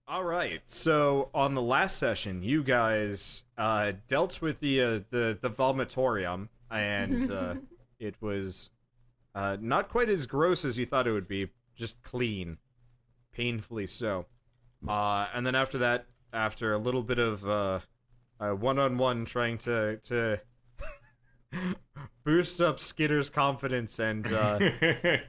All right. So on the last session, you guys dealt with the vomitorium, and it was not quite as gross as you thought it would be. Just clean, painfully so. And then after that, after a little bit of one-on-one trying to boost up Skitter's confidence and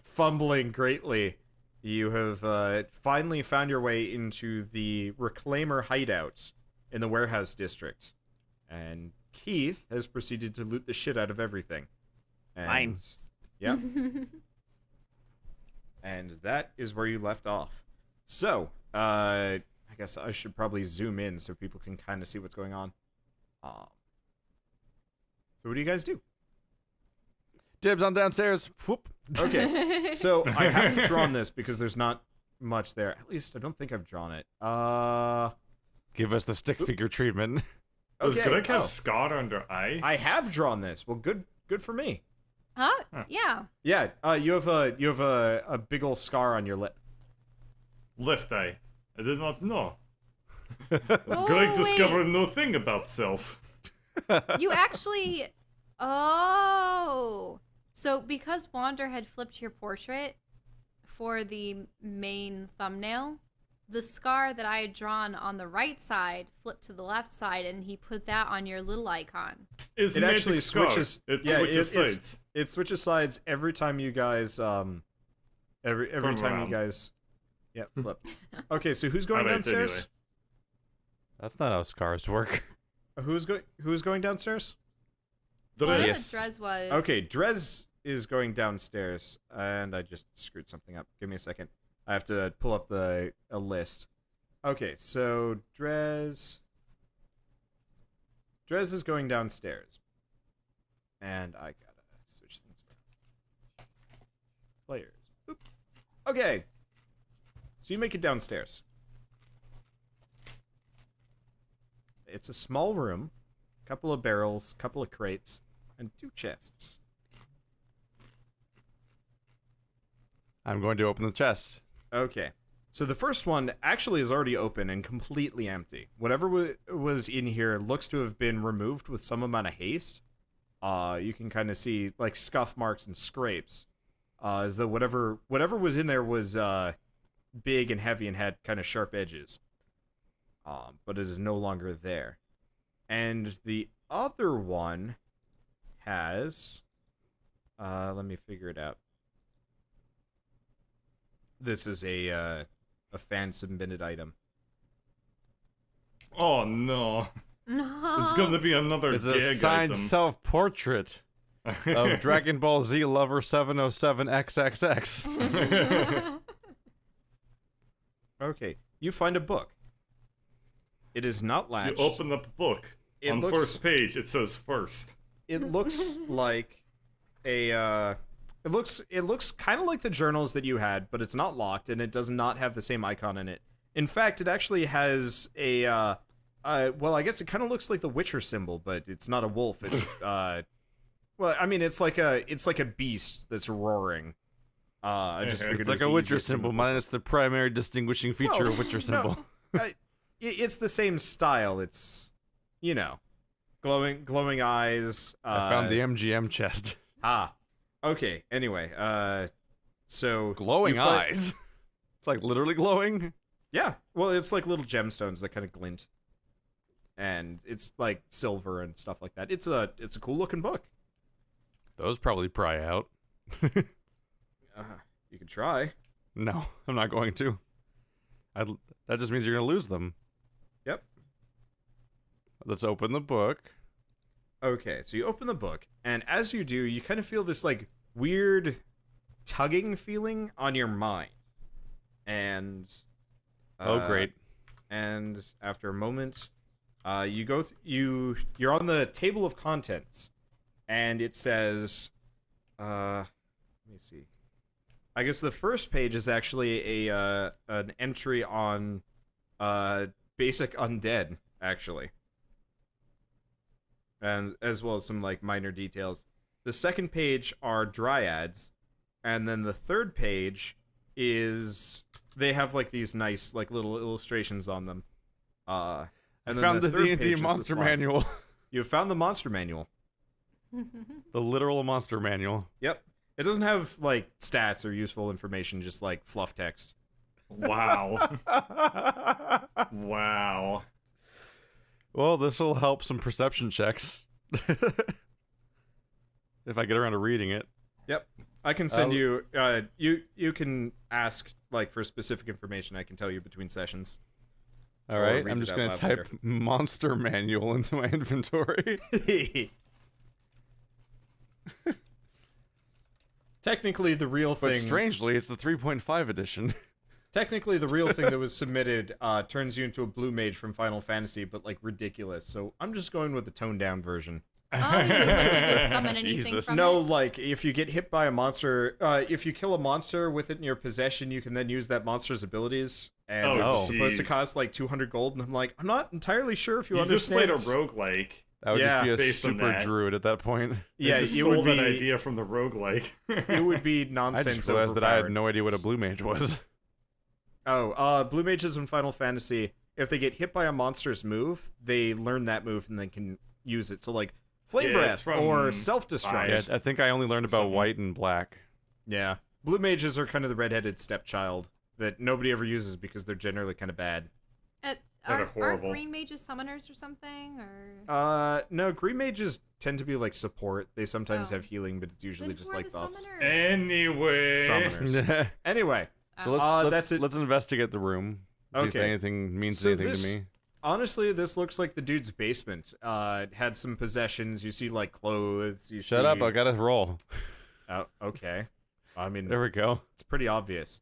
fumbling greatly, you have finally found your way into the Reclaimer hideout in the warehouse district. And Keith has proceeded to loot the shit out of everything. And, Mine. Yeah. And that is where you left off. So, I guess I should probably zoom in so people can kind of see what's going on. So what do you guys do? Dibs on downstairs. Whoop. Okay, so I haven't drawn this because there's not much there. At least I don't think I've drawn it. Give us the stick figure treatment. Does Greg have oh. scar on their eye? I have drawn this. Well, good for me. Huh? Yeah. Yeah, you have a big old scar on your lip. Left eye. I did not know. Oh, Greg wait. discovered no thing about self. You actually... Oh! So, because Wander had flipped your portrait for the main thumbnail, the scar that I had drawn on the right side flipped to the left side, and he put that on your little icon. It's It magic actually scar. switches. It yeah, switches it's- sides. It switches sides every time you guys every Turn time around. you guys flip. Okay, so who's going Alright, downstairs? anyway. That's not how scars work. Who's going downstairs? Well, I know Dress. what Drez was. Okay, Drez is going downstairs, and I just screwed something up. Give me a second. I have to pull up a list. Okay, so Drez is going downstairs, and I gotta switch things around. Players. Oop. Okay, so you make it downstairs. It's a small room, couple of barrels, couple of crates, and 2 chests. I'm going to open the chest. Okay. So the first one actually is already open and completely empty. Whatever was in here looks to have been removed with some amount of haste. You can kind of see like scuff marks and scrapes. As though whatever was in there was big and heavy and had kind of sharp edges. But it is no longer there. And the other one has... let me figure it out. This is a fan-submitted item. Oh no. No. It's gonna be another It's a gag signed item. self-portrait of Dragon Ball Z Lover 707XXX. Okay, you find a book. It is not You latched. open up a book. It On looks- first page, it says first. It looks like a. It looks kind of like the journals that you had, but it's not locked, and it does not have the same icon in it. In fact, it actually has a. Well, I guess it kind of looks like the Witcher symbol, but it's not a wolf. It's well, I mean, it's like a beast that's roaring. I just figured It's it like was a the Witcher easiest symbol, thing to- minus the primary distinguishing feature Well, of Witcher no. symbol. It's the same style. It's, you know, glowing eyes. I found the MGM chest. Okay. Anyway, so Glowing you find- eyes. It's like literally glowing. Yeah. Well, it's like little gemstones that kind of glint, and it's like silver and stuff like that. It's a cool looking book. Those probably pry out. You could try. No, I'm not going to. That just means you're going to lose them. Yep. Let's open the book. Okay, so you open the book, and as you do, you kind of feel this like weird tugging feeling on your mind, and Oh, great. And after a moment, you're on the table of contents, and it says, let me see. I guess the first page is actually an entry on basic undead, actually, and as well as some like minor details. The second page are dryads, and then the third page is they have like these nice like little illustrations on them. I And then found the third D&D page is the monster slide. manual. You found the monster manual. The literal monster manual. Yep. It doesn't have like stats or useful information, just like fluff text. Wow. Wow. Well, this will help some perception checks. If I get around to reading it. Yep. I can send you. You can ask like for specific information. I can tell you between sessions. All Or right, read I'm it just out gonna loud type later. monster manual into my inventory. Technically, the real But thing. strangely, it's the 3.5 edition. Technically, the real thing that was submitted turns you into a blue mage from Final Fantasy, but like ridiculous. So I'm just going with the toned down version. Oh, you could summon anything Jesus. from No, it? like if you get hit by a monster, if you kill a monster with it in your possession, you can then use that monster's abilities, and Oh, it's supposed to jeez. cost like 200 gold. And I'm like, I'm not entirely sure if you You just played understand. a roguelike. That would Yeah, just be a based on super that. druid at that point. Yeah, They just it stole would be. that idea from the roguelike. It would be I nonsense. just realized that I had overpowered. no idea what a blue mage was. Oh, blue mages in Final Fantasy, if they get hit by a monster's move, they learn that move and then can use it. So like flame Yeah, it's breath from or self-destruct. Yeah, I think I only learned about Something. white and black. Yeah. Blue mages are kind of the redheaded stepchild that nobody ever uses because they're generally kind of bad. That are Aren't horrible. green mages summoners or something? Or No, green mages tend to be like support. They sometimes Oh. have healing, but it's usually Then just who are like the buffs. summoners? Anyway. Summoners. so Anyway, let's that's it. let's investigate the room. See if Okay. anything means So anything this- to me. honestly, this looks like the dude's basement. It had some possessions. You see like clothes. You Shut see... up! I gotta roll. Oh, okay. I mean, There we go. it's pretty obvious.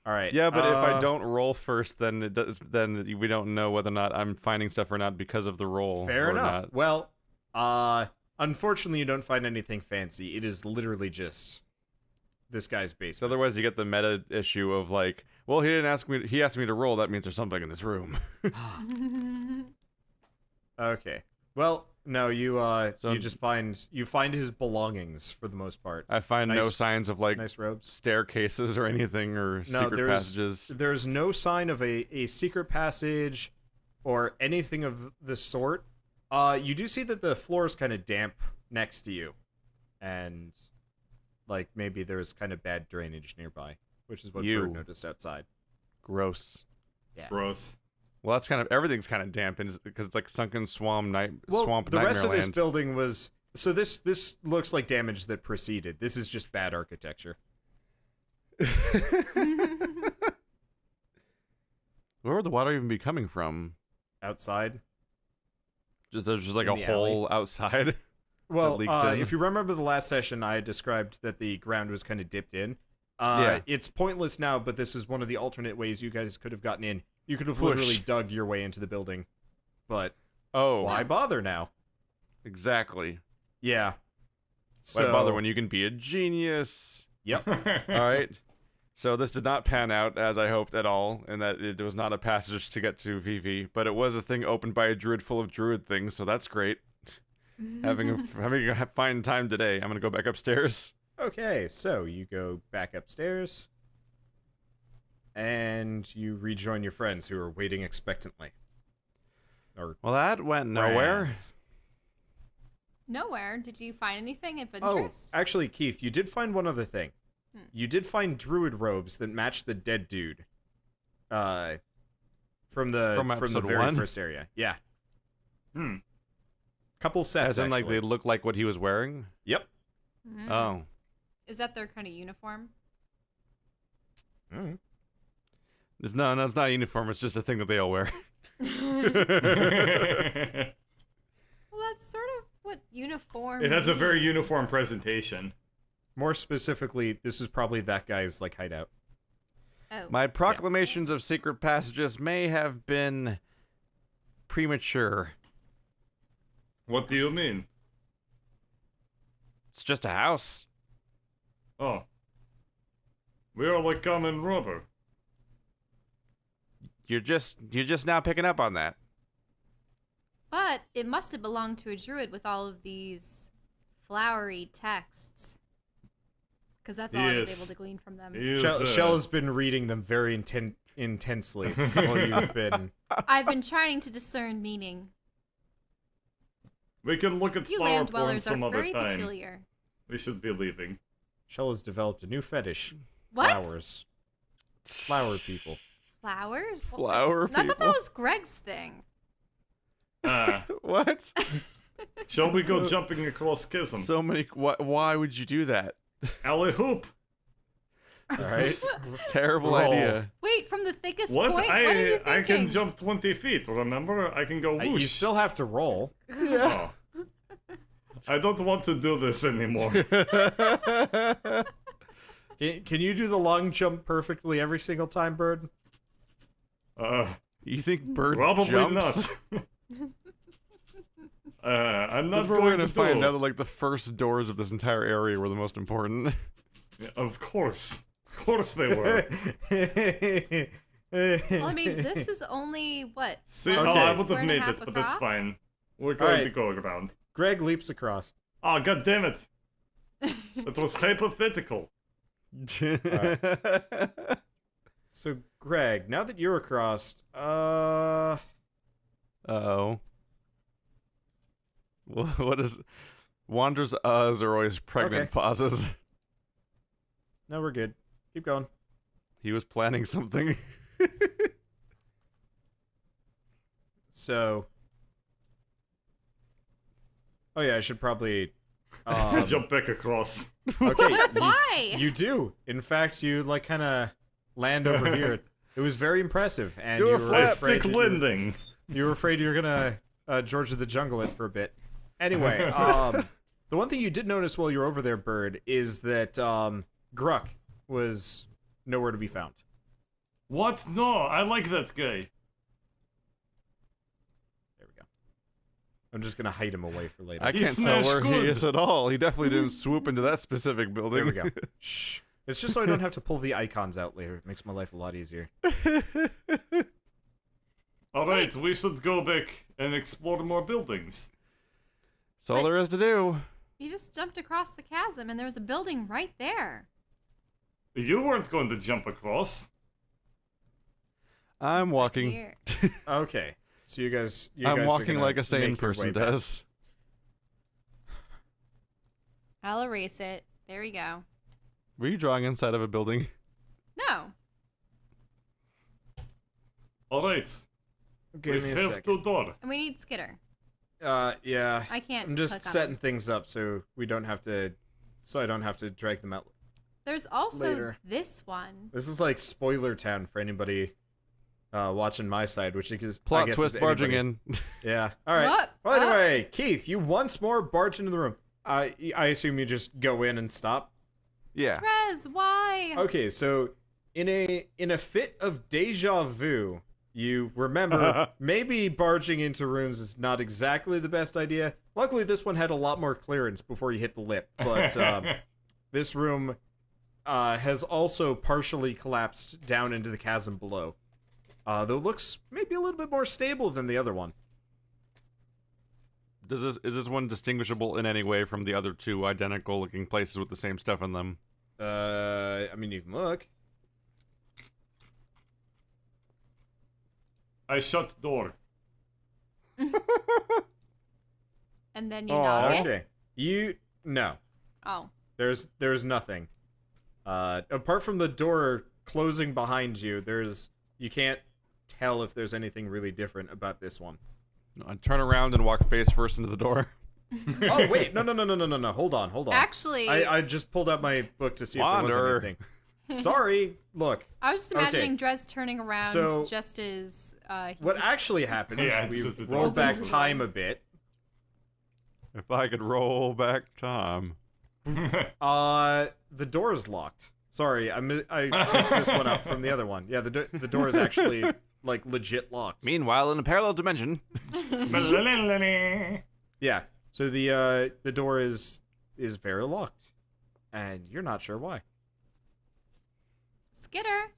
All right. Yeah, but if I don't roll first, then it does. Then we don't know whether or not I'm finding stuff or not because of the roll. Fair or enough. Not. Well, unfortunately, you don't find anything fancy. It is literally just this guy's So basement. otherwise, you get the meta issue of like, well, he didn't ask me. He asked me to roll. That means there's something in this room. Okay. Well, no, you So- you just find his belongings for the most part. I find no Nice- signs of like Nice robes. staircases or anything or No, secret there's passages. there's no sign of a secret passage or anything of the sort. You do see that the floor is kind of damp next to you, and like maybe there's kind of bad drainage nearby, which is what You. Bird noticed outside. Gross. Gross. Well, that's kind of everything's kind of damp because it's like sunken swamp Well, swamp the rest of this Nightmareland. building was so this looks like damage that preceded. This is just bad architecture. Where would the water even be coming from? Outside. There's just like In a the hole outside. Well, leaks in. if you remember the last session, I described that the ground was kind of dipped in. Yeah. It's pointless now, but this is one of the alternate ways you guys could have gotten in. You could have Push. literally dug your way into the building, but Oh, why bother now? exactly. Yeah. Why bother when you can be a genius? Yep. All right. So this did not pan out as I hoped at all, and that it was not a passage to get to Vivi, but it was a thing opened by a druid full of druid things, so that's great. having a fine time today. I'm gonna go back upstairs. Okay, so you go back upstairs, and you rejoin your friends who are waiting expectantly. Or Well, that went nowhere. friends. Nowhere. Did you find anything of Oh, interest? actually, Keith, you did find one other thing. Hmm. You did find druid robes that match the dead dude. From the From the episode very 1? first area. Yeah, Hmm. couple sets. As in, like actually. they look like what he was wearing. Yep. Mm. Oh, Is that their kind of uniform? Mm. it's no, it's not a uniform. It's just a thing that they all wear. Well, that's sort of what uniform. It has a very means. uniform presentation. More specifically, this is probably that guy's like hideout. Oh. My proclamations of secret passages may have been premature. What do you mean? It's just a house. Oh. We are like common rubber. You're just now picking up on that. But it must have belonged to a druid with all of these flowery texts. because that's all I was Yes. able to glean from them. Shell has been reading them very intensely while you've been. I've been trying to discern meaning. We can look at You flower land porn dwellers some are other very time. peculiar. We should be leaving. Shell has developed a new fetish. What? Flowers. Flower people. Flowers? Flower I thought that people? was Greg's thing. What? Shall we go jumping across chasm? So many. Why would you do that? Alley hoop. All right. Terrible Roll. idea. Wait, from the thickest What? point? What are you thinking? I can jump 20 feet. Remember? I can go whoosh. You still have to roll. Oh. I don't want to do this anymore. Can you do the long jump perfectly every single time, Bird? You think Bird Probably jumps? not. I'm not That's where going we're gonna to find do. out that like the first doors of this entire area were the most important. Yeah, of course they were. Well, I mean, this is only, what? See, Okay. oh, I would square have and a made half it, but that's across? fine. We're going to Alright. go around. Greg leaps across. Oh, god damn it! That was hypothetical. So, Greg, now that you're across, Oh. What is? Wander's uhs are always pregnant Okay. pauses. no, we're good. Keep going. He was planning something. So, oh yeah, I should probably. Jump back across. Okay. Why? You do. In fact, you like kind of land over here. It was very impressive, and Do you a were flip. I afraid stick that you were- landing. You were afraid you were gonna George of the Jungle it for a bit. Anyway, the one thing you did notice while you were over there, Bird, is that Gruck was nowhere to be found. What? No, I like that guy. There we go. I'm just gonna hide him away for later. I He can't tell smashed where good. he is at all. He definitely didn't swoop into that specific building. There we go. Shh. It's just so I don't have to pull the icons out later. It makes my life a lot easier. Alright, we should go back and explore more buildings. That's all there is to do. You just jumped across the chasm, and there was a building right there. You weren't going to jump across. I'm walking. Weird. Okay. So you guys I'm are walking gonna like a make sane your way person back. does. I'll erase it. There we go. Were you drawing inside of a building? No. Alright, Give we me a have second. to door. And we need Skitter. Yeah. I can't I'm just click on setting it. things up so I don't have to drag them out. There's also later. this one. This is like spoiler town for anybody watching my side, which is I Plot guess twist is barging anybody. in. Yeah. All right. What? Well, anyway, Keith, you once more barge into the room. I assume you just go in and stop. Yeah. Trez, why? Okay, so in a fit of deja vu, you remember maybe barging into rooms is not exactly the best idea. Luckily, this one had a lot more clearance before you hit the lip, but this room has also partially collapsed down into the chasm below. Though it looks maybe a little bit more stable than the other one. Is this one distinguishable in any way from the other two identical looking places with the same stuff in them? I mean, you can look. I shut door. And then you Oh, knock it. Okay. No. Oh. There's nothing. Apart from the door closing behind you, you can't tell if there's anything really different about this one. I turn around and walk face first into the door. Oh wait, no. Hold on. Actually, I just pulled out my book to see if there Wander. was anything. Sorry. Look, I was just Okay. imagining Drez turning around So, just as he what actually happened is Yeah, we this is the rolled back door. time a bit. If I could roll back time. The door is locked. Sorry, I mixed this one up from the other one. Yeah, the door is actually like legit locked. Meanwhile, in a parallel dimension. Yeah. So the door is very locked, and you're not sure why. Skitter,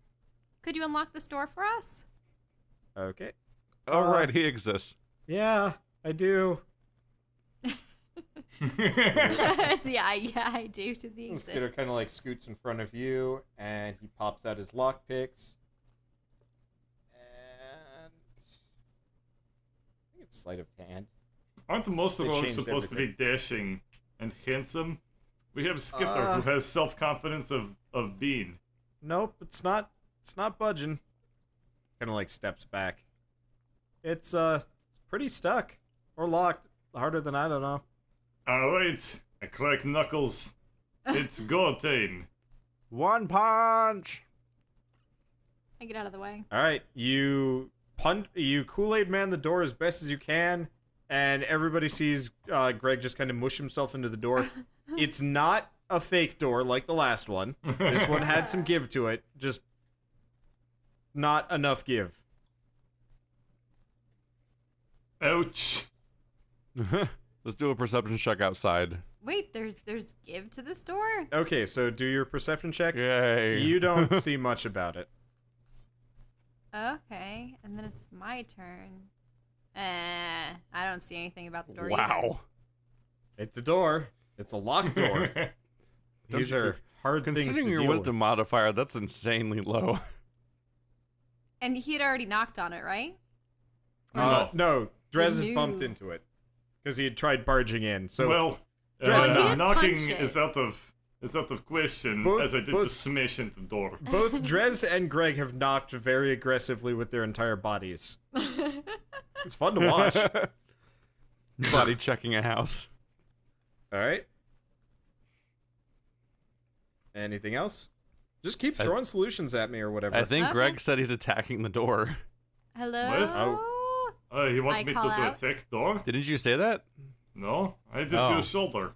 could you unlock this door for us? Okay. Oh, right, he exists. Yeah, I do. I do to the Scooter exist. kind of like scoots in front of you, and he pops out his lockpicks. And I think it's sleight of hand. Aren't most They rogues changed supposed to be dashing and handsome? We have Skitter, who has self-confidence of being. Nope, it's not. It's not budging. Kind of like steps back. It's pretty stuck or locked. Harder than I don't know. Alright, I crack knuckles. It's go time. One punch. I get out of the way. All right, you Kool-Aid man the door as best as you can, and everybody sees Greg just kind of mush himself into the door. It's not a fake door like the last one. This one had some give to it, just not enough give. Ouch. Let's do a perception check outside. Wait, there's give to this door? Okay, so do your perception check. Yay. You don't see much about it. Okay, and then it's my turn. I don't see anything about the door either. Wow. It's a door. It's a locked door. These Don't you- are hard things to Considering your deal wisdom modifier, that's insanely low. And he had already knocked on it, right? with. No, Drez has New. bumped into it because he had tried barging in. So Well, Dress Well, he didn't knocking punch it. is out of question, Both- as I did both- just smash into the door. both Drez and Greg have knocked very aggressively with their entire bodies. It's fun to watch. Body checking a house. All right. Anything else? Just keep throwing solutions at me or whatever. I think Okay. Greg said he's attacking the door. Hello? What? He I wants me to call out. attack door? Didn't you say that? No, I just Oh. use shoulder.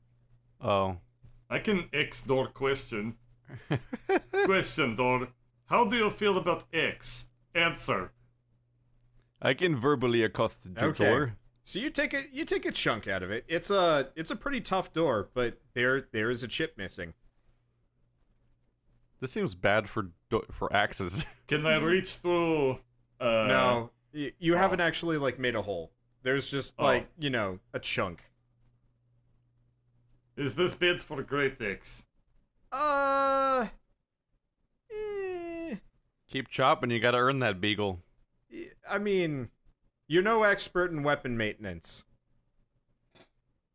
Oh. I can X door question. Question door. How do you feel about X? Answer. I can verbally accost the Okay. door. So you take a chunk out of it. It's a pretty tough door, but there is a chip missing. This seems bad for axes. Can I reach through? No, you haven't actually like made a hole. There's just Oh. like, a chunk. Is this bid for Great X? Eh, Keep chopping, you gotta earn that beagle. I mean, you're no expert in weapon maintenance.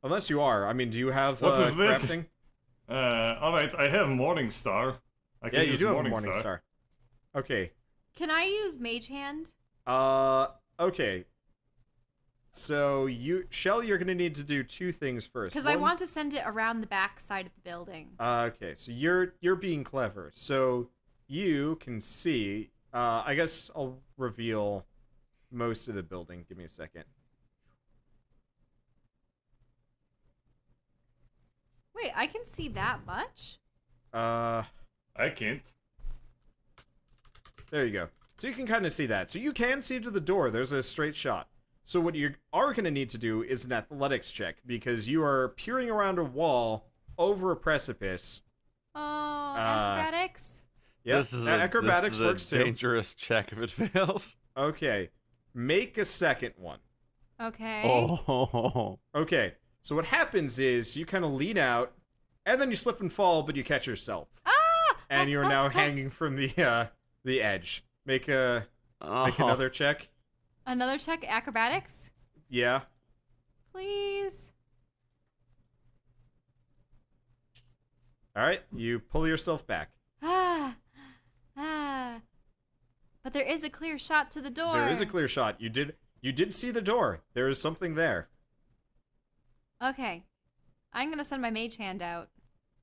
Unless you are. I mean, do you have What is that? crafting? Alright, I have Morningstar. I can Yeah, you use do have a Morningstar. morning star. Okay. Can I use Mage Hand? Okay. So Shell, you're gonna need to do two things first. Because I One- want to send it around the back side of the building. Okay, so you're being clever. So you can see. I guess I'll reveal most of the building. Give me a second. Wait, I can see that much? I can't. There you go. So you can kind of see that. So you can see to the door. There's a straight shot. So what you are going to need to do is an athletics check because you are peering around a wall over a precipice. Oh, acrobatics? Yeah, This is acrobatics this is works a too. dangerous check if it fails. Okay, make a second one. Okay. Oh. Okay, so what happens is you kind of lean out, and then you slip and fall, but you catch yourself, Ah! and you are now hanging from the edge. Make another check. Another check, acrobatics? Yeah. Please. All right, you pull yourself back. Ah. But there is a clear shot to the door. There is a clear shot. You did see the door. There is something there. Okay. I'm going to send my mage hand out.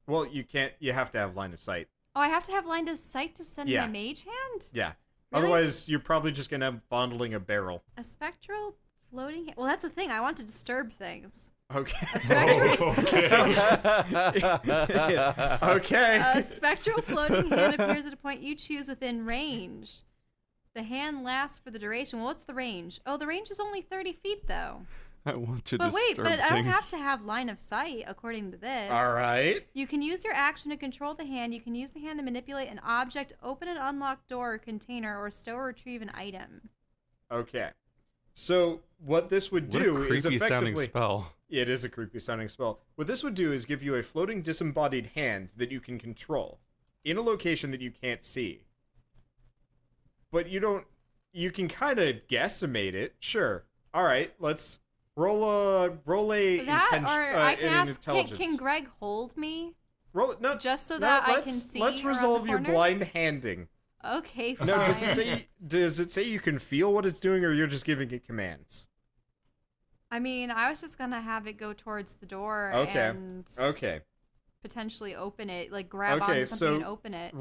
Well, you can't. You have to have line of sight. Oh, I have to have line of sight to send Yeah. my mage hand? Yeah. Really? Otherwise, you're probably just gonna have fondling a barrel. A spectral floating hand? Well, that's the thing. I want to disturb things. Okay. A spectral, Okay. a spectral floating hand appears at a point you choose within range. The hand lasts for the duration. Well, what's the range? Oh, the range is only 30 feet, though. I want to But wait, disturb but I don't things. have to have line of sight, according to this. All right. You can use your action to control the hand. You can use the hand to manipulate an object, open an unlocked door or container, or stow or retrieve an item. Okay. So what this would What do a is creepy sounding effectively... spell. It is a creepy sounding spell. What this would do is give you a floating disembodied hand that you can control in a location that you can't see. But you can kind of guesstimate it. Sure. All right, let's roll a That, or I can an ask, intelligence. can Greg hold me? Roll it. No, Just so no, that I can see Let's around resolve the your corner? blind handing. Okay, fine. No, does it say you can feel what it's doing, or you're just giving it commands? I mean, I was just gonna have it go towards the door Okay. and Okay. potentially open it, like grab Okay, onto something so and open it.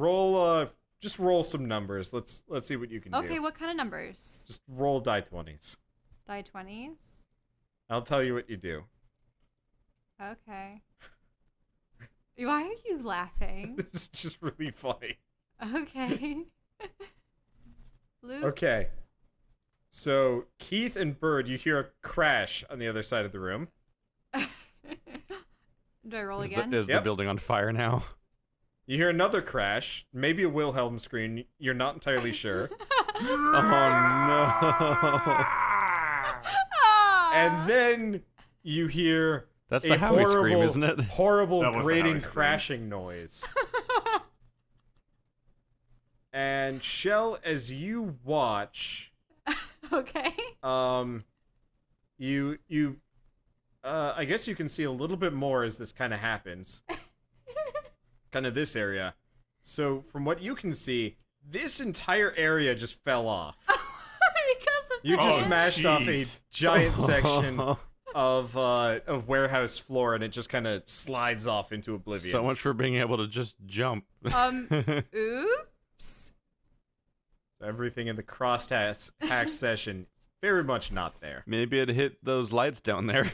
Just roll some numbers. Let's see what you can do. Okay, what kind of numbers? Just roll die 20s. Die 20s? I'll tell you what you do. Okay. Why are you laughing? This is just really funny. Okay. Luke? Okay. So, Keith and Bird, you hear a crash on the other side of the room. Do I roll Is again? the Yep. building on fire now? You hear another crash, maybe a Wilhelm scream, you're not entirely sure. Ah! And then you hear That's a the Howie scream, horrible, isn't it? horrible That was the grating Howie scream. crashing noise. And Shell, as you watch, Okay. I guess you can see a little bit more as this kind of happens. Kind of this area. So, from what you can see, this entire area just fell off. Because of You the just Oh, smashed off a jeez. giant section of warehouse floor, and it just kind of slides off into oblivion. So much for being able to just jump. Oops. Everything in the crosshack session, very much not there. Maybe it hit those lights down there.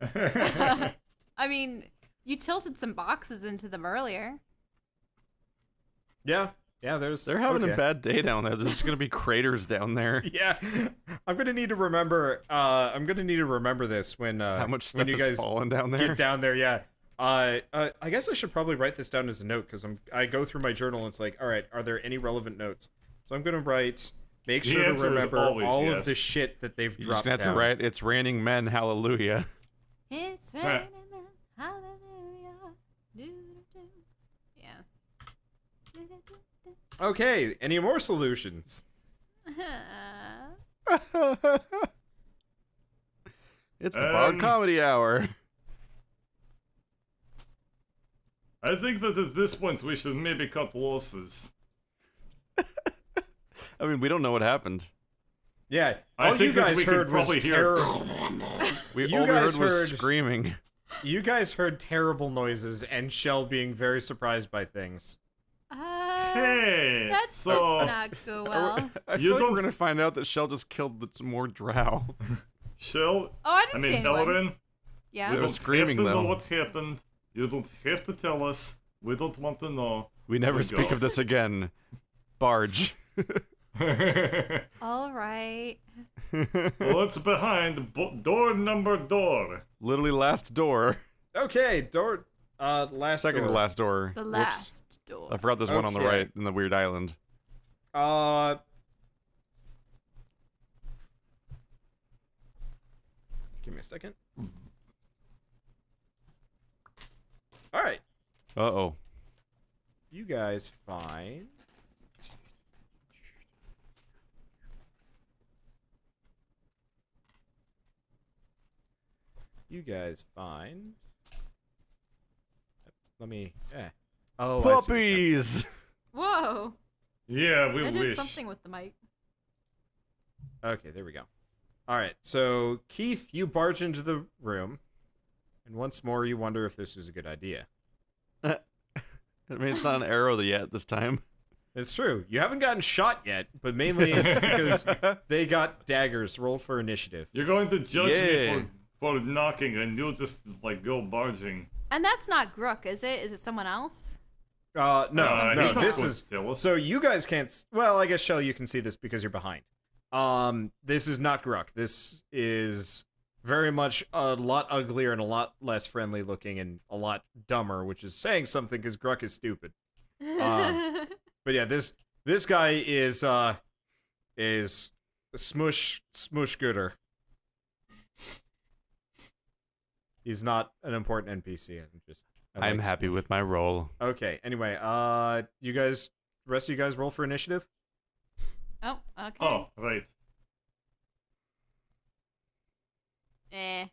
I mean, you tilted some boxes into them earlier. Yeah, there's... They're having okay. a bad day down there. There's just gonna be craters down there. Yeah, I'm gonna need to remember. I'm gonna need to remember this when How much when stuff you is guys falling down there? get down there. Yeah. I guess I should probably write this down as a note because I go through my journal and it's like, all right, are there any relevant notes? So I'm gonna write. Make The sure to answer is remember always all yes. of the shit that they've You're dropped just gonna have down. to write, "It's raining men, hallelujah." It's Right. raining, hallelujah. Do-do-do. Yeah. Do-do-do-do. Okay. Any more solutions? It's the Bard Comedy Hour. I think that at this point we should maybe cut losses. I mean, we don't know what happened. Yeah. I All you think that guys we could heard was probably hear- terrible. We You all we guys heard was heard- screaming. You guys heard terrible noises and Shell being very surprised by things. Hey, That so did not go well. I You feel like don't- we're gonna find out that Shell just killed some more drow. Shell, Oh, I I didn't see mean anyone. Elrin, Yeah. we They're don't screaming, have to know though. what happened. You don't have to tell us. We don't want to know. We never we speak go. of this again. Barge. All right. What's behind door number door? Literally last door. Okay, door. Last Second door. to last door. The Whoops. last door. I forgot there's one on the Okay. right in the weird island. Give me a second. All right, Uh-oh. you guys find. You guys find. Let me. Oh, I see what's happening. Puppies! Whoa. Yeah, we I did wish. something with the mic. Okay, there we go. All right, so Keith, you barge into the room, and once more you wonder if this was a good idea. I mean, it's not an arrow yet this time. It's true. You haven't gotten shot yet, but mainly it's because they got daggers. Roll for initiative. You're going to judge Yeah. me for knocking, and you'll just like go barging. And that's not Grook, is it? Is it someone else? No, he's no. not This supposed is to tell us. so you guys can't. Well, I guess Shell, you can see this because you're behind. This is not Gruck. This is very much a lot uglier and a lot less friendly looking and a lot dumber, which is saying something because Gruck is stupid. But yeah, this guy is Smush Gooder. He's not an important NPC. I'm happy with my roll. Okay. Anyway, you guys, the rest of you guys, roll for initiative. Oh, okay. Oh, right. Eh.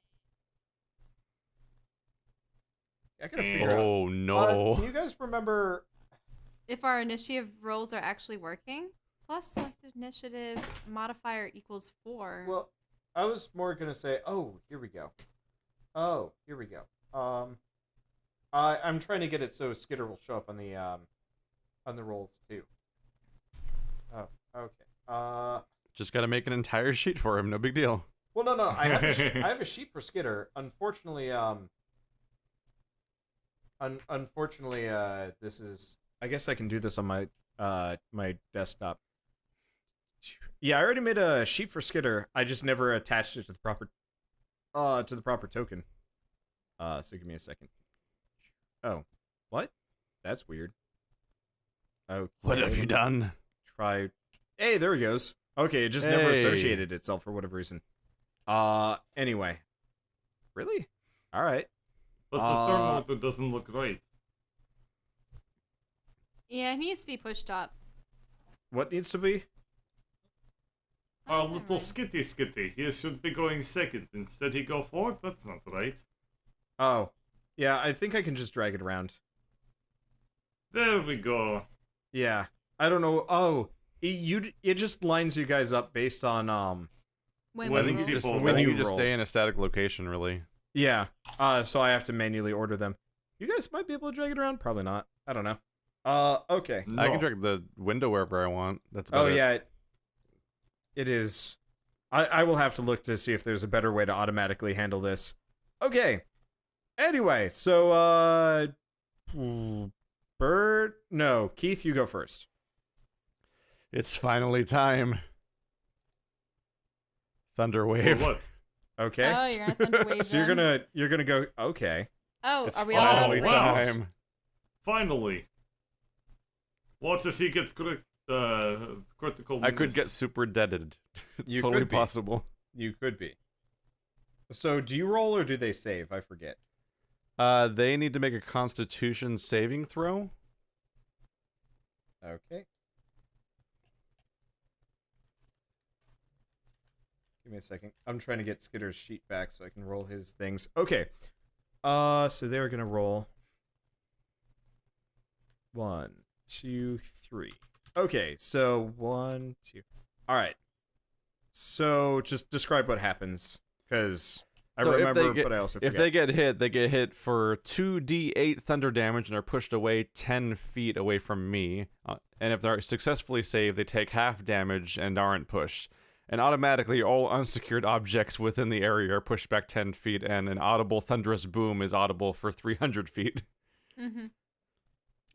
I gotta figure out. Oh no. Can you guys remember? If our initiative rolls are actually working, plus selected initiative modifier equals 4. Well, I was more gonna say. Oh, here we go. Oh, here we go. I'm trying to get it so Skitter will show up on the rolls too. Oh, okay. Just gotta make an entire sheet for him. No big deal. Well, no. I have a sheet for Skitter. Unfortunately, this is. I guess I can do this on my my desktop. Yeah, I already made a sheet for Skitter. I just never attached it to the proper token. So give me a second. Oh, what? That's weird. Okay. What have you done? Try. Hey, there he goes. Okay, it just never associated itself for whatever reason. Anyway. Really? All right. But the thermometer doesn't look right. Yeah, it needs to be pushed up. What needs to be? Our never little mind. skitty. He should be going second. Instead he go forward? That's not right. Oh. Yeah, I think I can just drag it around. There we go. Yeah. I don't know. Oh, it just lines you guys up based on When When we you roll. just- I when think you you just roll. stay in a static location, really. Yeah. So I have to manually order them. You guys might be able to drag it around. Probably not. I don't know. Okay. No. I can drag the window wherever I want. That's about Oh it. yeah. It is. I will have to look to see if there's a better way to automatically handle this. Okay. Anyway, so Keith, you go first. It's finally time. Thunder For wave. what? Okay. Oh, you're gonna thunder wave So them? you're gonna go. Okay. Oh, It's are we all? finally wow. time. Finally. Watch as he gets critical. I could get miss. super deaded. It's You totally could be. possible. You could be. So do you roll or do they save? I forget. They need to make a Constitution saving throw. Okay. Give me a second. I'm trying to get Skitter's sheet back so I can roll his things. Okay. So they're gonna roll. 1, 2, 3. Okay, so 1, 2. All right. So just describe what happens, because I So if they remember, get- but I also If forget. they get hit for 2d8 thunder damage and are pushed away 10 feet away from me. And if they're successfully saved, they take half damage and aren't pushed. And automatically, all unsecured objects within the area are pushed back 10 feet, and an audible thunderous boom is audible for 300 feet. Mm-hmm.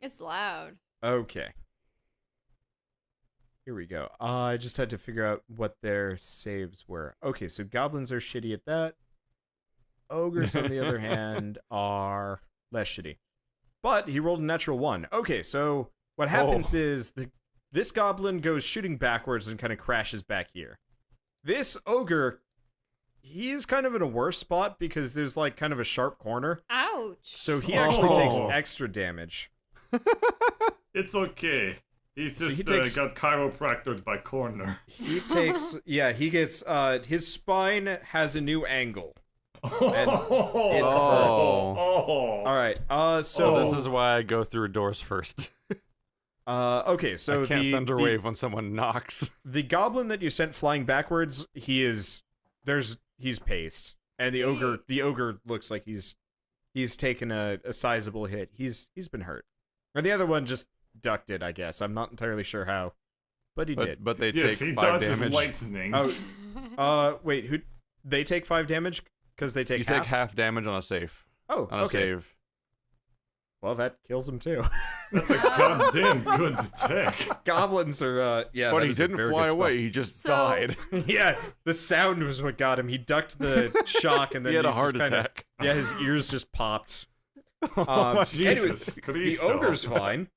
It's loud. Okay. Here we go. I just had to figure out what their saves were. Okay, so goblins are shitty at that. Ogres, on the other hand, are less shitty. But he rolled a natural 1. Okay, so what happens is this goblin goes shooting backwards and kind of crashes back here. This ogre, he's kind of in a worse spot because there's like kind of a sharp corner. Ouch. So he actually takes Oh. extra damage. It's okay. He's So he just takes- got chiropractored by corner. He takes, he gets, his spine has a new angle. All right, So so, this is why I go through doors first. okay, so I can't the, thunder the, wave when someone knocks. the goblin that you sent flying backwards, he's paced. And the ogre looks like he's taken a sizable hit. He's been hurt. And the other one just ducked it, I guess. I'm not entirely sure how, but he did. But they Yes, he take 5 dodges damage. lightning. Oh, wait, who? They take 5 damage because they take You half? take half damage on a save. Oh, On a okay. save. Well, that kills him too. That's a goddamn good attack. Goblins are, yeah. But that he is a didn't very fly good spell. away, he just So- died. Yeah, the sound was what got him. He ducked the shock and then He had a just heart kinda- attack. Yeah, his ears just popped. Oh my Anyway, Jesus the Christo. ogre's fine.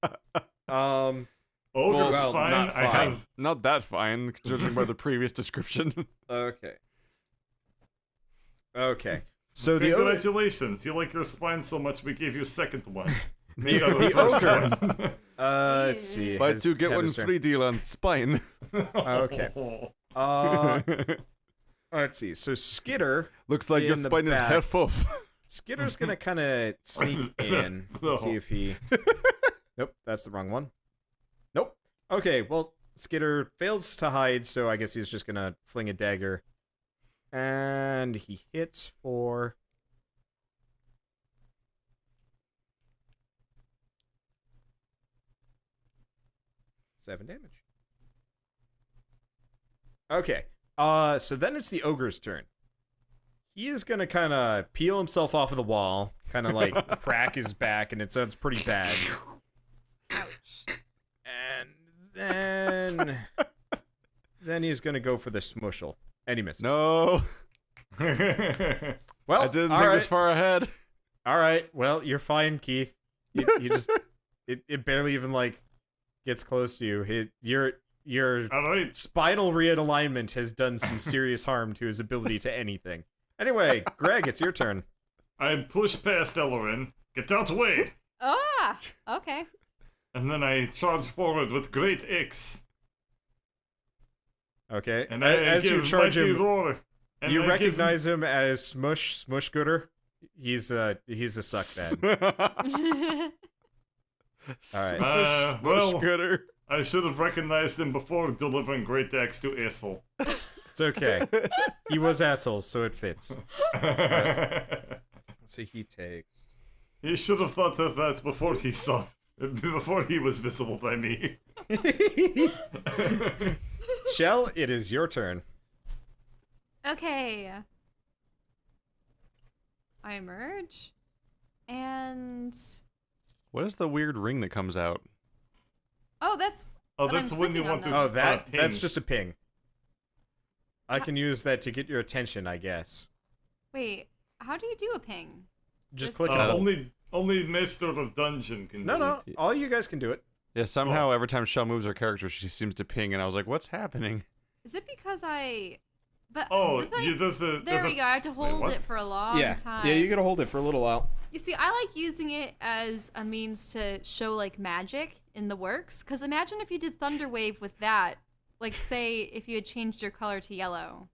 Ogre's Well, fine. not I fine. have. Not that fine, judging by the previous description. Okay. Okay. So the ogre, Congratulations! You like your spine so much, we gave you a second one. the, You got the the first ogre. one. Let's see. Buy has two, get had one his turn. free deal on spine. Okay. Let's see. So Skitter, Looks like your in the spine is back. half off. Skitter's gonna kind of sneak in and see if he. Nope, that's the wrong one. Nope. Okay, well, Skitter fails to hide, so I guess he's just gonna fling a dagger, and he hits for. 7 damage. Okay. So then it's the ogre's turn. He is gonna kind of peel himself off of the wall, kind of like crack his back, and it sounds pretty bad. Ouch. And then he's gonna go for the smushel, and he misses. No, Well, I didn't all think right. this far ahead. All right. Well, you're fine, Keith. You just it barely even like gets close to you. Your Alright. spinal realignment has done some serious harm to his ability to anything. Anyway, Greg, it's your turn. I push past Ellerin, get out the way, Ah, okay. and then I charge forward with Great X. Okay. And I As you give charge mighty him, roar. And you I give recognize him as Smush Gooder. He's a suck bad. All right. well- Gooder. I should have recognized him before delivering Great Axe to Issel. It's okay. He was asshole, so it fits. So he takes. He should have thought of that before he was visible by me. Shell, it is your turn. Okay. I emerge. And What is the weird ring that comes out? oh, that's Oh, But that's I'm when you clicking want on to. Oh, that's ping. just a ping. I can use that to get your attention, I guess. wait. How do you do a ping? Just Just- click on it. Only Master of Dungeon can No, do no, it. all you guys can do it. Yeah, somehow every time Shell moves her character, she seems to ping, and I was like, what's happening? Is it because I? But Oh, with, like, there's there a we go. I have to hold what? it for a long time. Yeah, you gotta hold it for a little while. You see, I like using it as a means to show like magic in the works. Cause imagine if you did Thunderwave with that. Like, say if you had changed your color to yellow.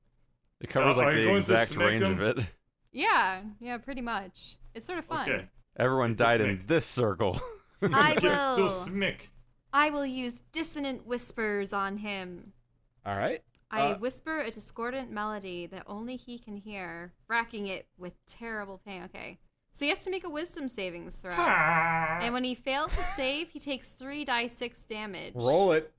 It covers Are like you the going to exact snake range him? of it. Yeah, pretty much. It's sort of fun. Okay. Everyone died in snake. this circle. I Give will. to Smick. I will use dissonant whispers on him. All right. I whisper a discordant melody that only he can hear, racking it with terrible pain. Okay. So he has to make a wisdom savings throw. And when he fails to save, he takes 3d6 damage. Roll it.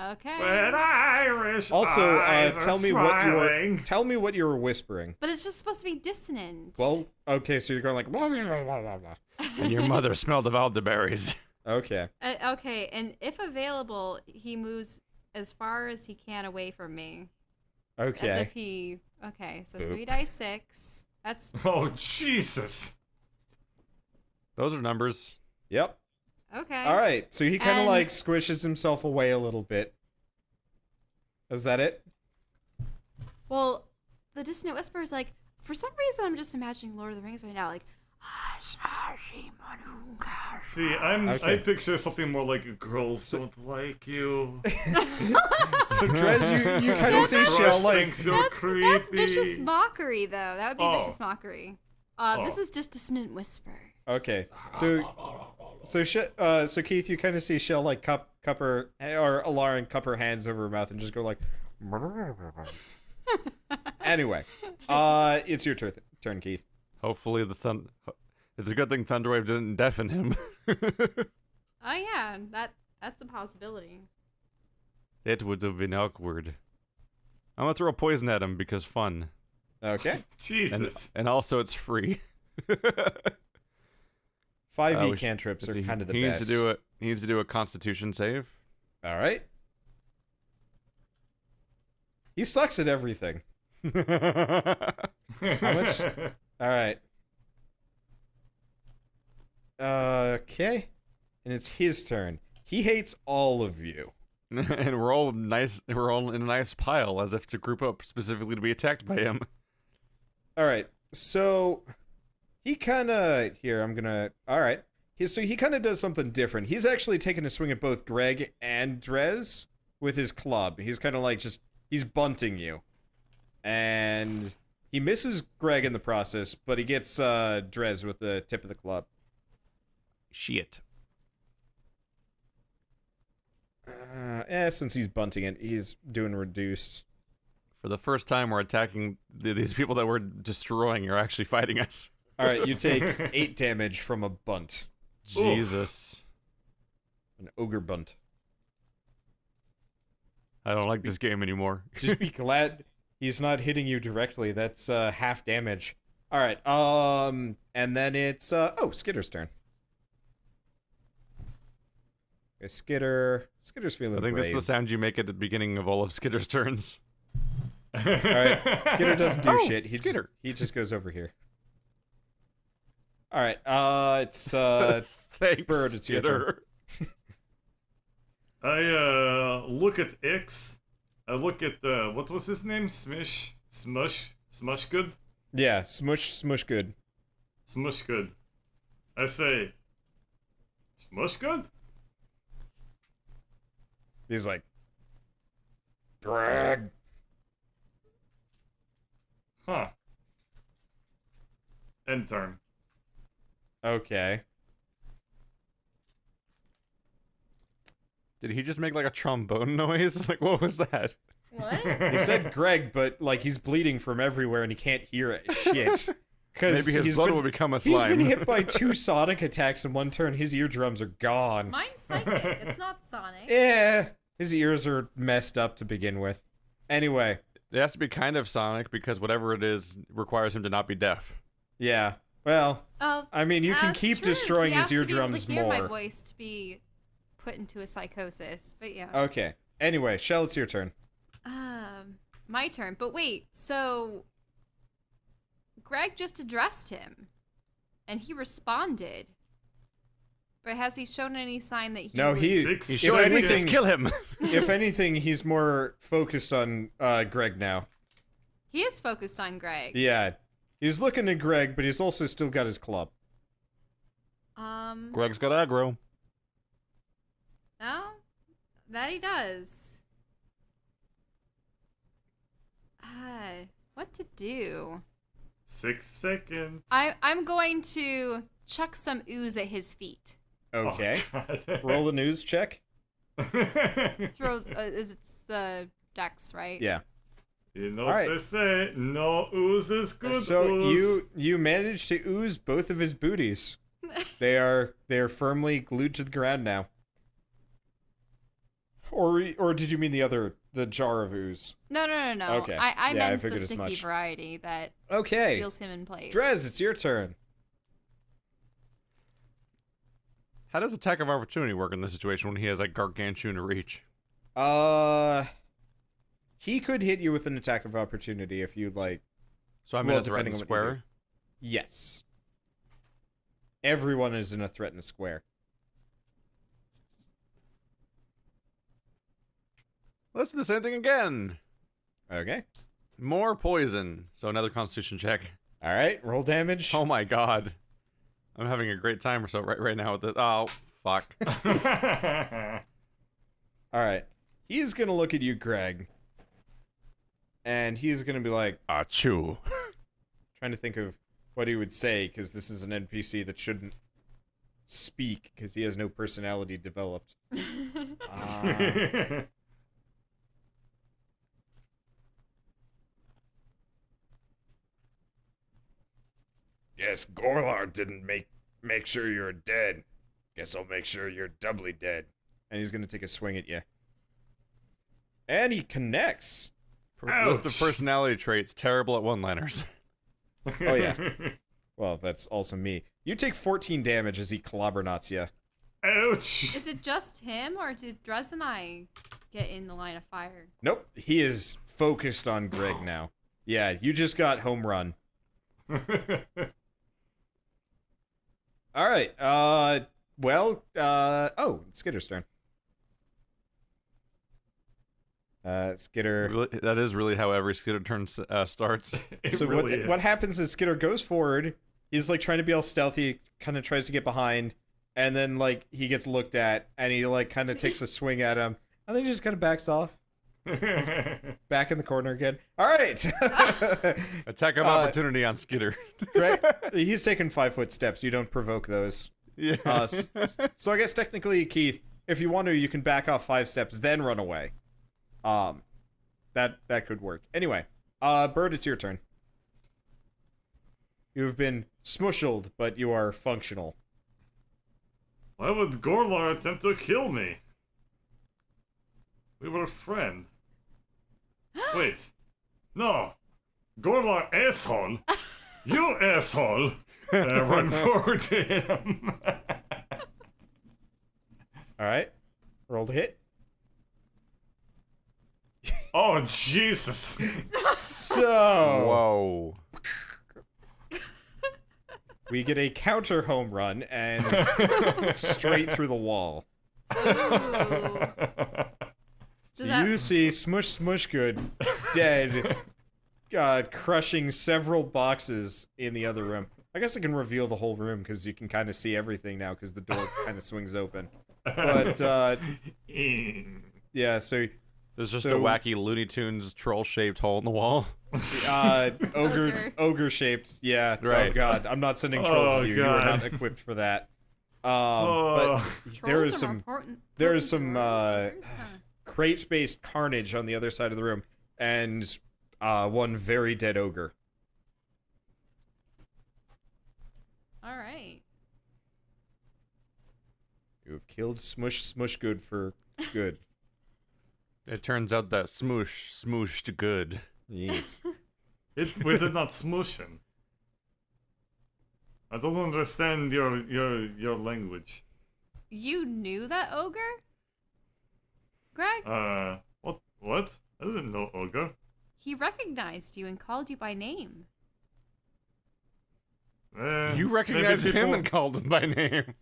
Okay. When Irish Also, eyes tell are me what you were. smiling. Tell me what you were whispering. But it's just supposed to be dissonant. Well, okay, so you're going like. Blah, blah, blah, blah, blah. And your mother smelled of elderberries. Okay. Okay, and if available, he moves as far as he can away from me. As Okay. if he. Okay, so Boop. 3d6. That's. Oh, Jesus. Those are numbers. Yep. Okay. All right. So he kind of And- like squishes himself away a little bit. Is that it? Well, the dissonant whisper is like, for some reason, I'm just imagining Lord of the Rings right now. Like, See, Okay. I picture something more like girls don't like you. So Drez, you kind of see Crush Shell like. thinks you're that's creepy. vicious mockery, though. That would be Oh. vicious mockery. This Oh. is just dissonant whisper. Okay. So Keith, you kind of see Shell like cup her or Alarin cup her hands over her mouth and just go like. Anyway, it's your turn, Keith. Hopefully it's a good thing Thunderwave didn't deafen him. Oh yeah, that's a possibility. It would have been awkward. I'm gonna throw poison at him because fun. Okay. Jesus. And also it's free. 5e we cantrips Let's are see, kind of the he best. He needs to do a Constitution save. All right. He sucks at everything. How much? All right. Okay. And it's his turn. He hates all of you. And we're all nice. We're all in a nice pile, as if to group up specifically to be attacked by him. All right. So he kind of here. I'm gonna. All right. So he kind of does something different. He's actually taking a swing at both Greg and Drez with his club. He's kind of like he's bunting you, and he misses Greg in the process, but he gets Drez with the tip of the club. Shit. Since he's bunting it, he's doing reduced. For the first time, we're attacking these people that we're destroying are actually fighting us. All right, you take 8 damage from a bunt. Jesus. An ogre bunt. I don't like this game anymore. Just be glad he's not hitting you directly. That's half damage. All right. And then it's Skitter's turn. Okay, Skitter's feeling I think brave. that's the sound you make at the beginning of all of Skitter's turns. All right. Skitter doesn't do shit. Skitter. He just goes over here. All right. It's Thanks, Bird. It's your turn. Skitter. I look at X. I look at what was his name? Smush good? Yeah, smush good. Smush good. I say, Smush good? He's like, Greg. Huh. End turn. Okay. Did he just make like a trombone noise? Like, what was that? What? He said Greg, but like he's bleeding from everywhere and he can't hear it. Shit. Maybe his blood will become a He's slime. been hit by 2 sonic attacks in one turn. His eardrums are gone. Mine's psychic. It's not Sonic. Yeah, his ears are messed up to begin with. Anyway, It has to be kind of Sonic because whatever it is requires him to not be deaf. yeah. Well, Oh, I mean, you can that's keep true. destroying He his has to be able eardrums to hear my more. voice to be put into a psychosis, but yeah. Okay. Anyway, Shell, it's your turn. My turn. But wait, so Greg just addressed him, and he responded. But has he shown any sign that he? No, was... he's If Showing anything- weakness, kill him. If anything, he's more focused on Greg now. He is focused on Greg. Yeah. He's looking at Greg, but he's also still got his club. Greg's got aggro. No, that he does. What to do? 6 seconds. I'm going to chuck some ooze at his feet. Okay. Oh, God. Roll a news check. Throw. It's the dex, right? Yeah. You know All what right. they say, no ooze is good So ooze. you managed to ooze both of his booties. They are firmly glued to the ground now. Or did you mean the jar of ooze? No. Okay. I Yeah, I meant figured the as sticky much. variety that Okay. seals him in place. Drez, it's your turn. How does attack of opportunity work in this situation when he has like gargantuan reach? He could hit you with an attack of opportunity if you like. So I'm Well, in a threatened depending on what you square. Yes. Everyone is in a threatened square. Let's do the same thing again. Okay. More poison. So another Constitution check. All right. Roll damage. Oh my god. I'm having a great time or so right now with this. Oh, fuck. All right. He's gonna look at you, Greg, and he's gonna be like, Achoo. trying to think of what he would say because this is an NPC that shouldn't speak because he has no personality developed. Yes, Gorlar didn't make sure you're dead. Guess I'll make sure you're doubly dead. And he's gonna take a swing at you. And he connects. List of Ouch. personality traits. Terrible at one-liners. Oh yeah. Well, that's also me. You take 14 damage as he clobberknots you. Ouch! Is it just him, or did Drez and I get in the line of fire? Nope, he is focused on Greg now. Yeah, you just got home run. All right. Well, it's Skitter's turn. Skitter. Really, that is really how every Skitter turn starts. So really what is. happens is Skitter goes forward. He's like trying to be all stealthy, kind of tries to get behind, and then like he gets looked at, and he like kind of takes a swing at him, and then he just kind of backs off, back in the corner again. All right. Attack of opportunity on Skitter. Right. He's taken 5-foot steps. You don't provoke those. Yeah. So I guess technically, Keith, if you want to, you can back off 5 steps, then run away. That could work. Anyway, Bird, it's your turn. You've been smushled, but you are functional. Why would Gorlar attempt to kill me? We were a friend. Wait. No. Gorlar asshole. You asshole. Run forward to him. All right. Roll to hit. Oh, Jesus. So Whoa. we get a counter home run and straight through the wall. Ooh. So Does that- you see Smush Good dead, crushing several boxes in the other room. I guess I can reveal the whole room because you can kind of see everything now because the door kind of swings open. But yeah, so There's just So- a wacky Looney Tunes troll-shaped hole in the wall. ogre shaped. Yeah. Oh Right. God, I'm not sending trolls Oh, to you. You are God. not equipped for that. Oh. But there Trolls is are some important- there is important some, creatures, huh? crate-based carnage on the other side of the room, and one very dead ogre. All right. You have killed Smush Good for good. It turns out that smooshed good. Yes. We did not smush him. I don't understand your language. You knew that ogre, Greg? What? I didn't know ogre. He recognized you and called you by name. You recognized maybe him people- and called him by name.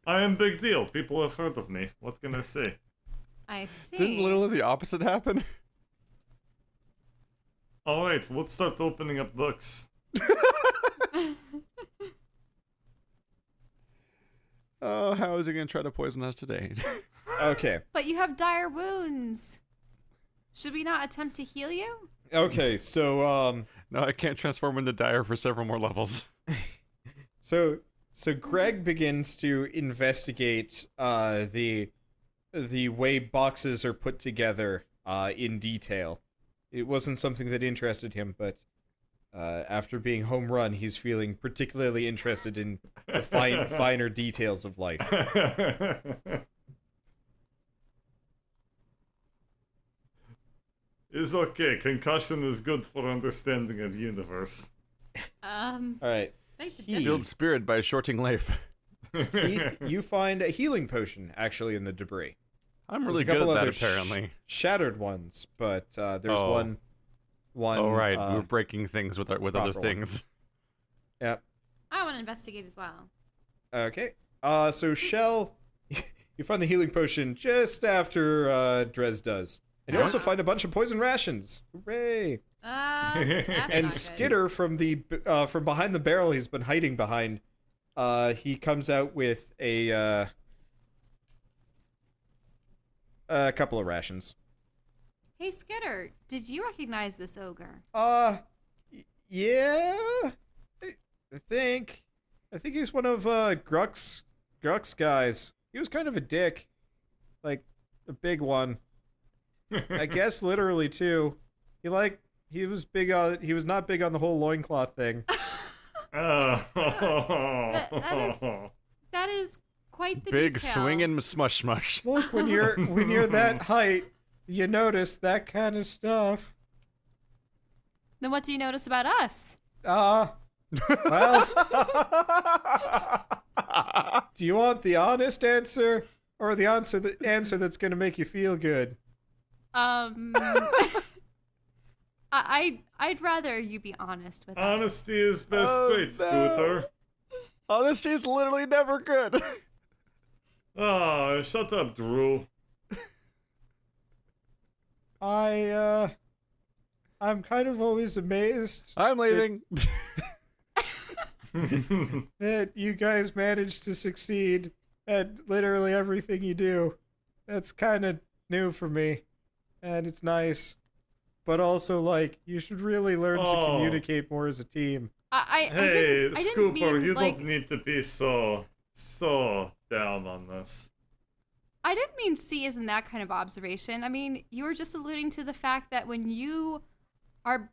I am big deal. People have heard of me. What can I say? I see. Didn't literally the opposite happen? Alright, let's start opening up books. Oh, how is he gonna try to poison us today? Okay. But you have dire wounds. Should we not attempt to heal you? Okay. So No, I can't transform into dire for several more levels. So Greg begins to investigate the way boxes are put together in detail. It wasn't something that interested him, but after being home run, he's feeling particularly interested in the finer details of life. It's okay. Concussion is good for understanding of universe. All right. Makes a He- difference. Build spirit by shorting life. You find a healing potion actually in the debris. I'm There's really a couple good at that, other apparently. Shattered ones, but there's Oh. one. Oh, right. uh, We're breaking things with other proper one. things. Yep. I want to investigate as well. Okay. So Shell, you find the healing potion just after Drez does, and you also find a bunch of poison rations. Hooray! That's not And good. Skitter from behind the barrel he's been hiding behind, he comes out with a couple of rations. Hey, Skitter, did you recognize this ogre? Yeah. I think he's one of Gruk's guys. He was kind of a dick, like a big one. I guess literally too. He was not big on the whole loincloth thing. That is quite the Big detail. swinging smush. Look, when you're that height, you notice that kind of stuff. Then what do you notice about us? Well, do you want the honest answer or the answer that's going to make you feel good? I'd rather you be honest with us. Honesty is best Oh, straight, Scooter. Honesty is literally never good. Oh, shut up, Drew. I'm kind of always amazed I'm leaving. that you guys managed to succeed at literally everything you do. That's kind of new for me, and it's nice. But also, like, you should really learn to Oh. communicate more as a team. Hey, I didn't Scooper, mean, you like, don't need to be so down on this. I didn't mean C isn't that kind of observation. I mean, you were just alluding to the fact that when you are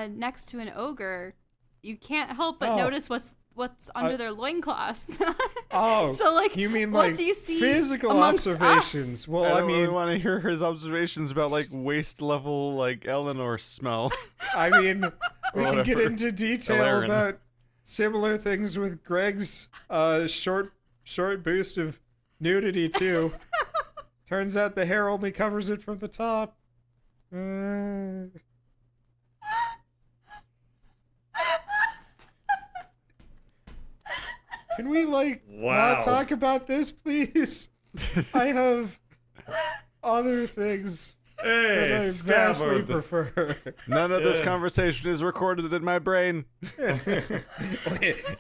next to an ogre, you can't help but Oh. notice what's under their loincloths. Oh, so like, you mean what like do you see physical amongst observations? us? Well, I I don't mean, really want to hear his observations about like waist level like Eleanor smell. I mean, we can get Whatever. into detail Ilarion. about similar things with Greg's short boost of nudity too. Turns out the hair only covers it from the top. Can we Wow. not talk about this, please? I have other things that Hey, I vastly Scabbard. prefer. None of this Yeah. conversation is recorded in my brain.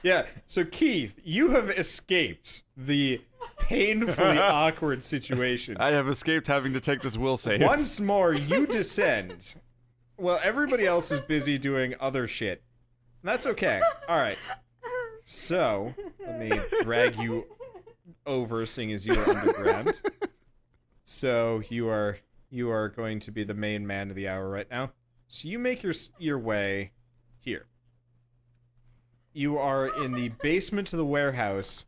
Yeah, so Keith, you have escaped the painfully awkward situation. I have escaped having to take this will save. Once more, you descend. Well, everybody else is busy doing other shit. That's okay. Alright. So, let me drag you over, seeing as you are underground. So, you are going to be the main man of the hour right now. So you make your way here. You are in the basement of the warehouse,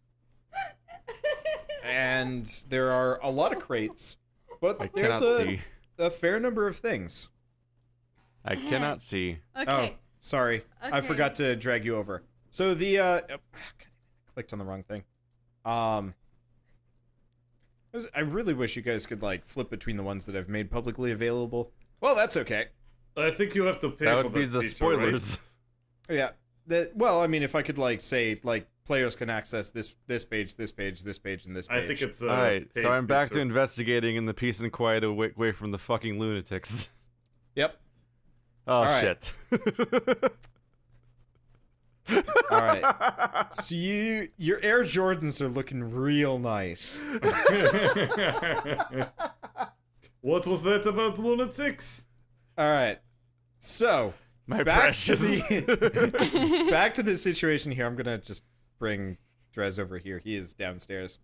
and there are a lot of crates, but I there's cannot see. a fair number of things. I cannot see. Okay. Oh, sorry. I Okay. forgot to drag you over. So the clicked on the wrong thing. I really wish you guys could like flip between the ones that I've made publicly available. Well, that's okay. I think you have to pay That for would be that the feature, right? spoilers. Yeah. Well, I mean, if I could like say like players can access this page, this page, this page, and this page. I think it's Alright, so I'm back to feature. investigating in the peace and quiet away from the fucking lunatics. Yep. Oh, Alright. shit. All right. So your Air Jordans are looking real nice. What was that about lunatics? All right. So My back precious. to the back to the situation here. I'm gonna just bring Drez over here. He is downstairs.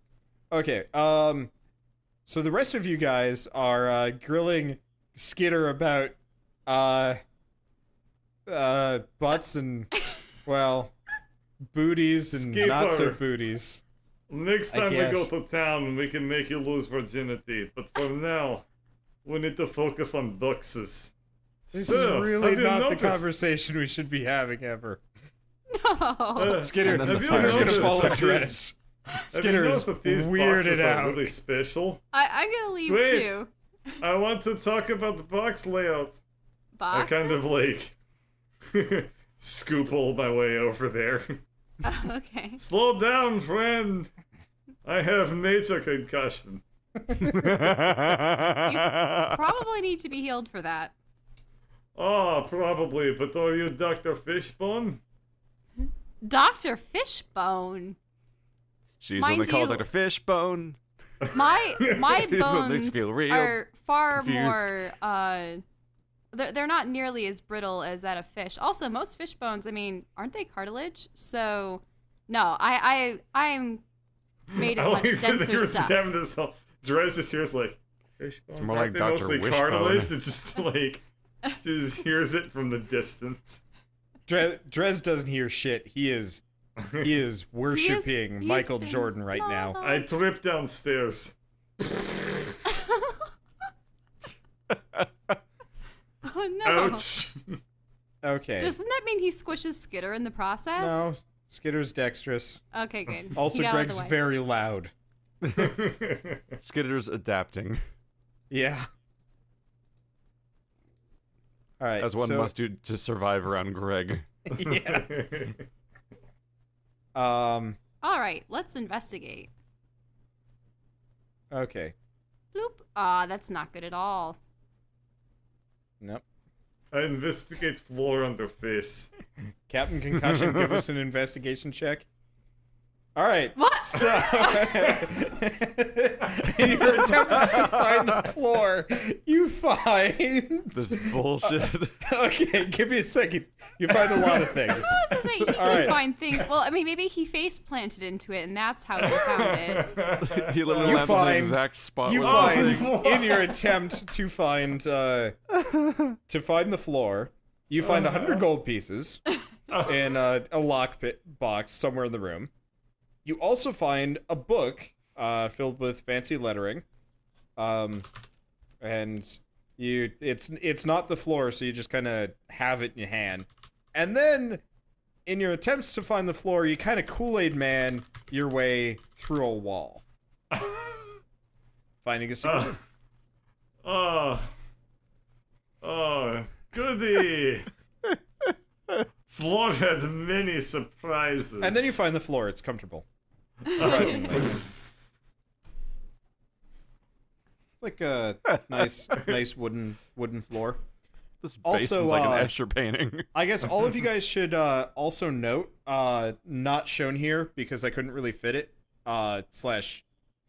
Okay. So the rest of you guys are grilling Skitter about butts and well booties and not so Skipper. booties. Next I time we go guess. to town, we can make you lose virginity. But for now, we need to focus on boxes. This So, is really have you not the noticed- conversation we should be having ever. No. Skitter, And then the Skitter's gonna fire follow noticed that Drez. Have you Skitter noticed is that these weirded boxes out. are really special? I'm gonna leave Wait. too. I want to talk about the box layout. I Boxes? kind of like scoop all my way over there. Okay. Slow down, friend. I have major concussion. Probably need to be healed for that. Oh, probably, but are you Dr. Fishbone? Dr. Fishbone. She's Mind only called you- Dr. Fishbone. My These ones makes bones me feel real are far confused. more they're not nearly as brittle as that of fish. Also, most fish bones, I mean, aren't they cartilage? So no, I'm made I of like much that denser you're stuff. having this whole Drez is here is like Fishbone. It's more aren't like they Dr. mostly Wishbone. cartilage? It's just like just hears it from the distance. Drez doesn't hear shit. He is worshiping he's Michael been- Jordan right now. I tripped downstairs. Oh no. Ouch. Okay. Doesn't that mean he squishes Skitter in the process? No, Skitter's dexterous. Okay, good. Also, He got out of the Greg's way. very loud. Skitter's adapting, Yeah. All right. as one so, must do to survive around Greg. Yeah. All right, let's investigate. Okay. Bloop. Ah, that's not good at all. Nope. I investigate floor under face. Captain Concussion, give us an investigation check. All right. What? So, in your attempts to find the floor, you find This bullshit. Okay, give me a second. You find a lot of things. That's the thing. He can right. find things. Well, I mean, maybe he face planted into it, and that's how he found it. He literally You landed in the find- exact spot. You where the find in your attempt to find the floor, you find 100 gold pieces in a lock box somewhere in the room. You also find a book filled with fancy lettering, and it's not the floor, so you just kind of have it in your hand. And then, in your attempts to find the floor, you kind of Kool-Aid Man your way through a wall, finding a secret. Oh, goody! Floor had many surprises. And then you find the floor. It's comfortable. Surprisingly. It's like a nice wooden floor. This Also, basement's like an Escher painting. I guess all of you guys should also note, not shown here because I couldn't really fit it, / kind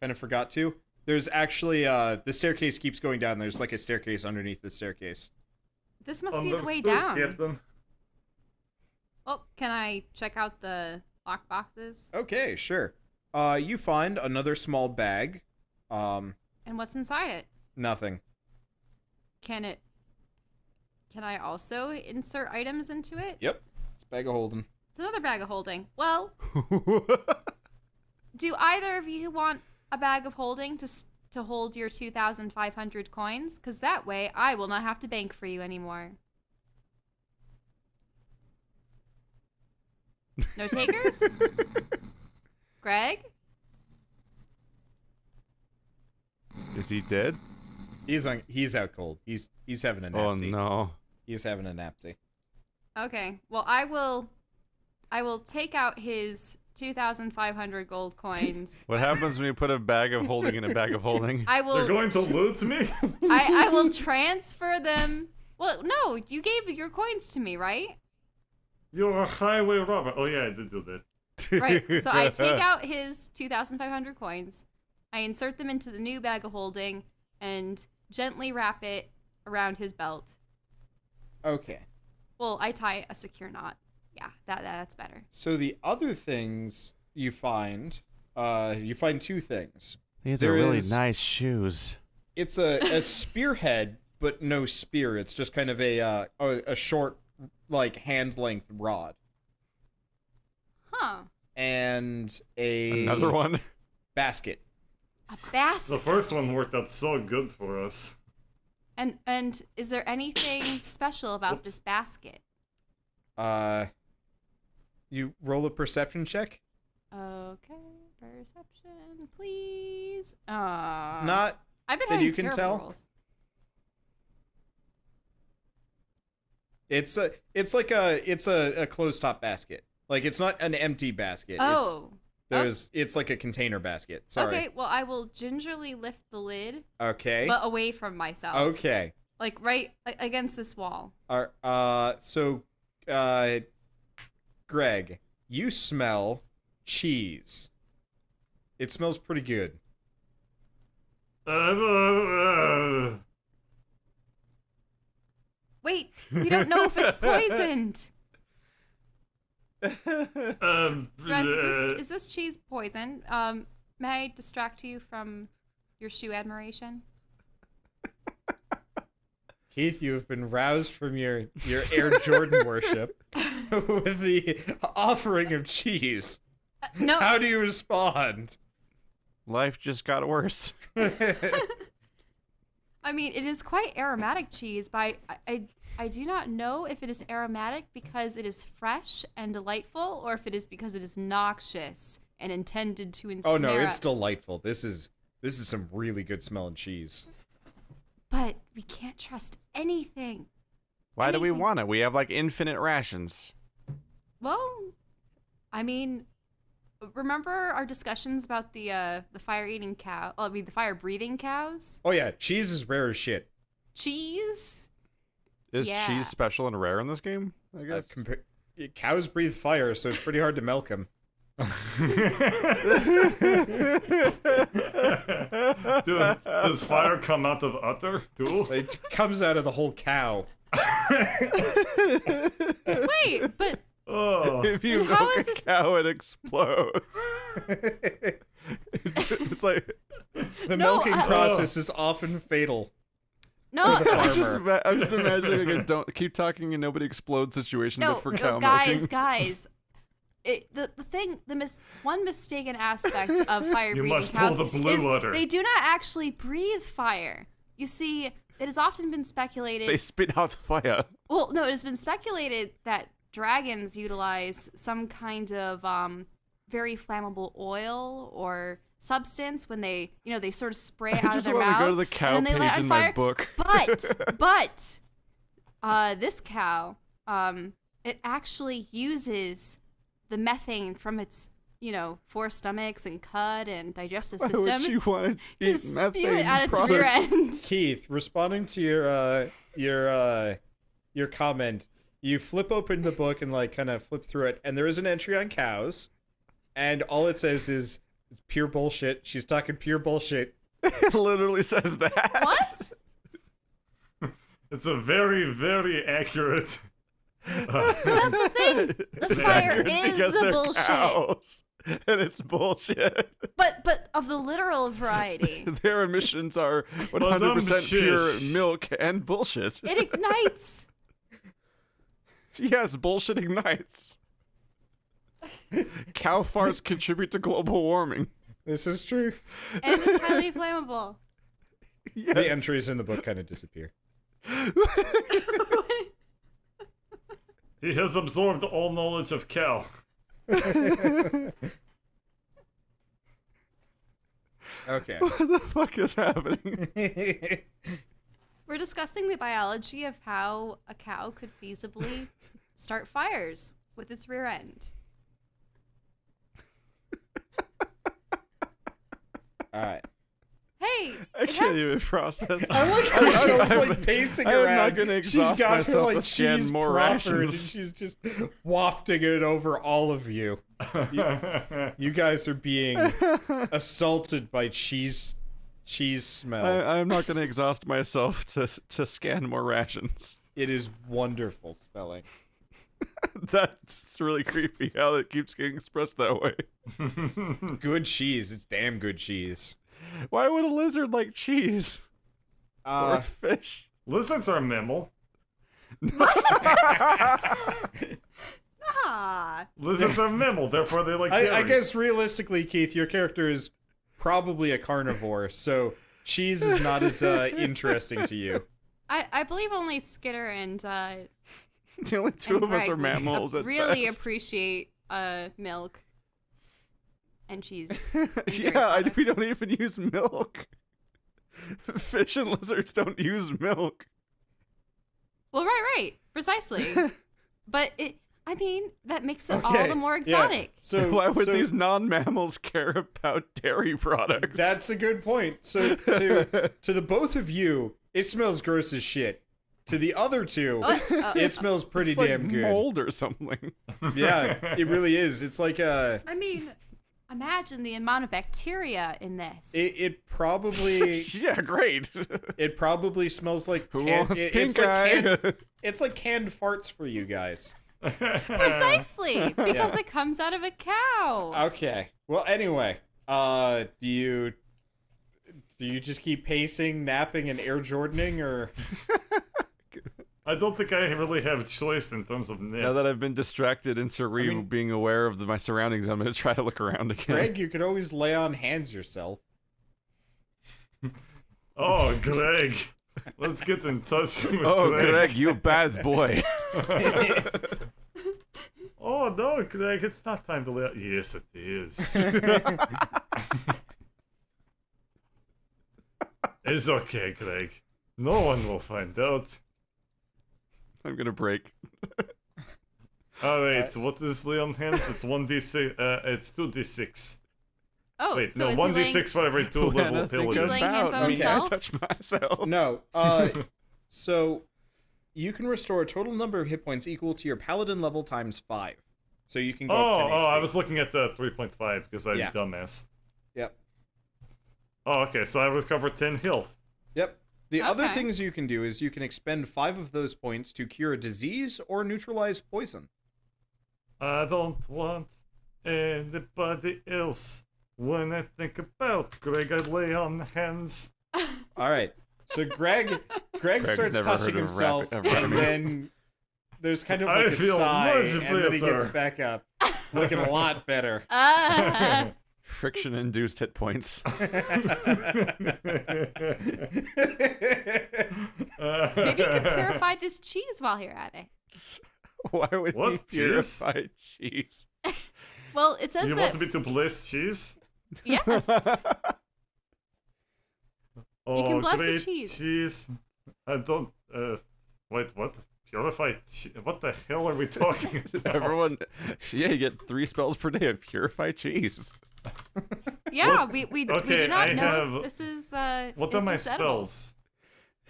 of forgot to. There's actually, the staircase keeps going down. There's like a staircase underneath the staircase. This must be the way Understood, down. Captain. Well, can I check out the lock boxes? Okay, sure. You find another small bag. And what's inside it? Nothing. Can I also insert items into it? Yep. It's a bag of holding. It's another bag of holding. Well, do either of you want a bag of holding to hold your 2,500 coins? Because that way I will not have to bank for you anymore. No takers? Greg? Is he dead? He's out cold. He's having a Oh napsy. no. He's having a napsy. Okay. Well, I will take out his 2,500 gold coins. What happens when you put a bag of holding in a bag of holding? I will You're going to loot me? I will transfer them. Well, no, you gave your coins to me, right? You're a highway robber. Oh yeah, I did do that. Right. So I take out his 2,500 coins. I insert them into the new bag of holding and gently wrap it around his belt. Okay. Well, I tie a secure knot. Yeah, that's better. So the other things you find two things. These There are really is- nice shoes. It's a spearhead, but no spear. It's just kind of a short, like, hand-length rod. Huh. And a Another one. basket. A basket. The first one worked out so good for us. And is there anything special about Whoops. this basket? You roll a perception check? Okay, perception, please. Not I've been that having you can terrible tell? rolls. It's a closed top basket. Like, it's not an empty basket. Oh. It's like a container basket. Sorry. Okay, well, I will gingerly lift the lid, Okay. but away from myself. Okay. Like right against this wall. So, Greg, you smell cheese. It smells pretty good. Wait, we don't know if it's poisoned. Is this cheese poison? May I distract you from your shoe admiration? Keith, you have been roused from your Air Jordan worship with the offering of cheese. No. How do you respond? Life just got worse. I mean, it is quite aromatic cheese, but I do not know if it is aromatic because it is fresh and delightful, or if it is because it is noxious and intended to ensnare. Oh no, it's delightful. This is some really good smelling cheese. But we can't trust anything. Why do we Anything. want it? We have like infinite rations. Well, I mean, remember our discussions about the fire-eating cow? I mean, the fire-breathing cows? Oh yeah, cheese is rare as shit. Cheese? Is Yeah. cheese special and rare in this game? I guess. Cows breathe fire, so it's pretty hard to milk them. Does fire come out of udder too? It comes out of the whole cow. Wait, but Oh, If you And how milk is a this- cow, it explodes. It's like The No, milking I- process is often fatal. no, For the I'm just imagining like a don't keep talking and nobody explodes situation, no, but for no, cow guys, milking. one mistaken aspect of fire You breathing must pull cows the blue is udder. they do not actually breathe fire. You see, it has often been speculated. They spit out fire. Well, no, it has been speculated that dragons utilize some kind of very flammable oil or substance when they, they sort of spray it I out of just their want to go mouths, to the cow and then they light page on in fire. my book. But this cow, it actually uses the methane from its, four stomachs and cud and digestive Why would system you want to to eat spew methane it out its products? rear end. Keith, responding to your comment, you flip open the book and like kind of flip through it, and there is an entry on cows, and all it says is it's pure bullshit. She's talking pure bullshit. It literally says that. What? it's a very, very accurate. That's the thing. The fire is Because the they're bullshit. cows, and it's bullshit. But of the literal variety. Their emissions are Madame 100% pure Chish. milk and bullshit. It ignites. Yes, bullshit ignites. Cow farts contribute to global warming. This is truth. And is highly flammable. Yes. The entries in the book kind of disappear. He has absorbed all knowledge of cow. Okay. What the fuck is happening? We're discussing the biology of how a cow could feasibly start fires with its rear end. All right. Hey, I it can't has, even process. I like how Michelle's like pacing I am around. not gonna She's exhaust got her myself like to scan cheese more proffered, and rations. she's just wafting it over all of you. You guys are being assaulted by cheese smell. I'm not going to exhaust myself to scan more rations. It is wonderful spelling. That's really creepy how it keeps getting expressed that way. Good cheese. It's damn good cheese. Why would a lizard like cheese? Or fish? Lizards are mammal. ah, Lizards are mammal, therefore they like I berries. guess realistically, Keith, your character is probably a carnivore, so cheese is not as interesting to you. I believe only Skitter and The only two and of us Greg are mammals at really best. appreciate milk and cheese. and dairy Yeah, we products. don't even use milk. Fish and lizards don't use milk. Well, right, precisely. But that makes it all Okay, the more yeah. exotic. So Why would so these non-mammals care about dairy products? That's a good point. So to the both of you, it smells gross as shit. To the other two, it smells pretty it's like damn good. mold or something. Yeah, it really is. It's like Imagine the amount of bacteria in this. it probably Yeah, great. it probably smells like Who can- wants it- pink it's like eye? it's like canned farts for you guys. Precisely, because it comes out of a cow. Okay. Well, anyway, do you just keep pacing, napping, and Air Jordaning, or I don't think I really have choice in terms of nip. Now that I've been distracted into being aware of my surroundings, I'm going to try to look around again. Greg? You could always lay on hands yourself. Oh, Greg. Let's get in touch with Oh, Greg. Greg, you bad boy. Oh, no, Greg, it's not time to let... Yes, it is. It's okay, Greg. No one will find out. I'm going to break. Alright, what is Leon hands? It's 1d6, it's 2d6. Oh, Wait, so no, is he 1d6 laying- for every 2 level He's pillars. laying hands on me. himself? I touch myself. No. So You can restore a total number of hit points equal to your paladin level times 5. So you can go Oh, up 10 HP. I was looking at the 3.5 because I'm Yeah. dumbass. Yep. Oh, okay, so I recover 10 health. Yep. The other Okay. things you can do is you can expend 5 of those points to cure a disease or neutralize poison. I don't want anybody else. When I think about Greg, I lay on hands. All right. So Greg starts never touching heard of himself, rap- and then there's kind of I like a feel sigh, much and then he gets better. back up, looking a lot better. Friction-induced hit points. Maybe you could purify this cheese while you're at it. Why would What? he Cheese? purify cheese? Well, it says You that. want me to bless cheese? Yes. Oh, can bless the great cheese. I don't. Wait, what? Purify cheese? What the hell are we talking about? Everyone, yeah, you get 3 spells per day of purify cheese. Yeah, What? we Okay, do not I know have- if this is What if are my it's edible. spells?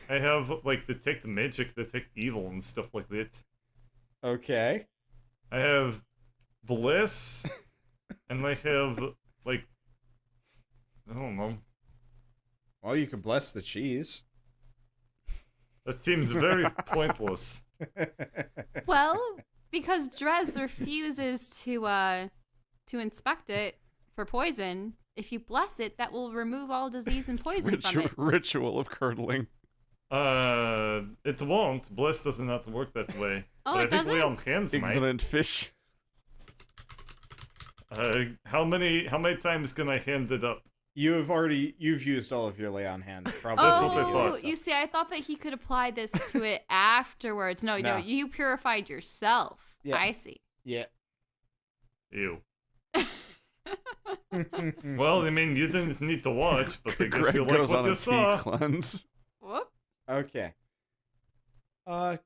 I have like detect magic, detect evil, and stuff like that. Okay. I have bless, and I have like I don't know. Well, you can bless the cheese. That seems very pointless. Well, because Drez refuses to inspect it for poison, if you bless it, that will remove all disease and poison from it. Ritual of curdling. It won't. Bless does not work that way. Oh, but it I think lay doesn't? on hands might. Ignorant fish. How many times can I hand it up? You've used all of your lay on hands. Probably. That's what I Oh, thought. you see, I thought that he could apply this to it afterwards. No, No. you purified yourself. Yeah. I see. Yeah. Ew. Well, I mean, you didn't need to watch, but I guess Greg you like goes what on you a saw. tea cleanse. Whoop. Okay.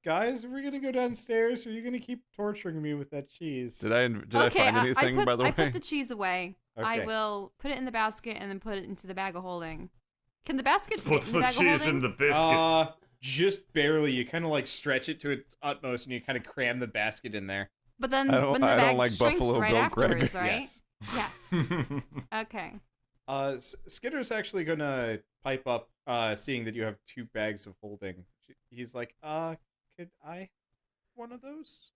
Guys, are we gonna go downstairs? Or are you gonna keep torturing me with that cheese? Did I find anything, by the I way? put the cheese away. I Okay. will put it in the basket and then put it into the bag of holding. Can the basket fit Puts in the the bag cheese of in holding? the biscuit. Just barely. You kind of like stretch it to its utmost, and you kind of cram the basket in there. But then I don't- when the I don't bag like shrinks Buffalo right Bill Greg. afterwards, right? Yes. Yes. Okay. Skitter's actually gonna pipe up, seeing that you have 2 bags of holding. He's like, could I have one of those?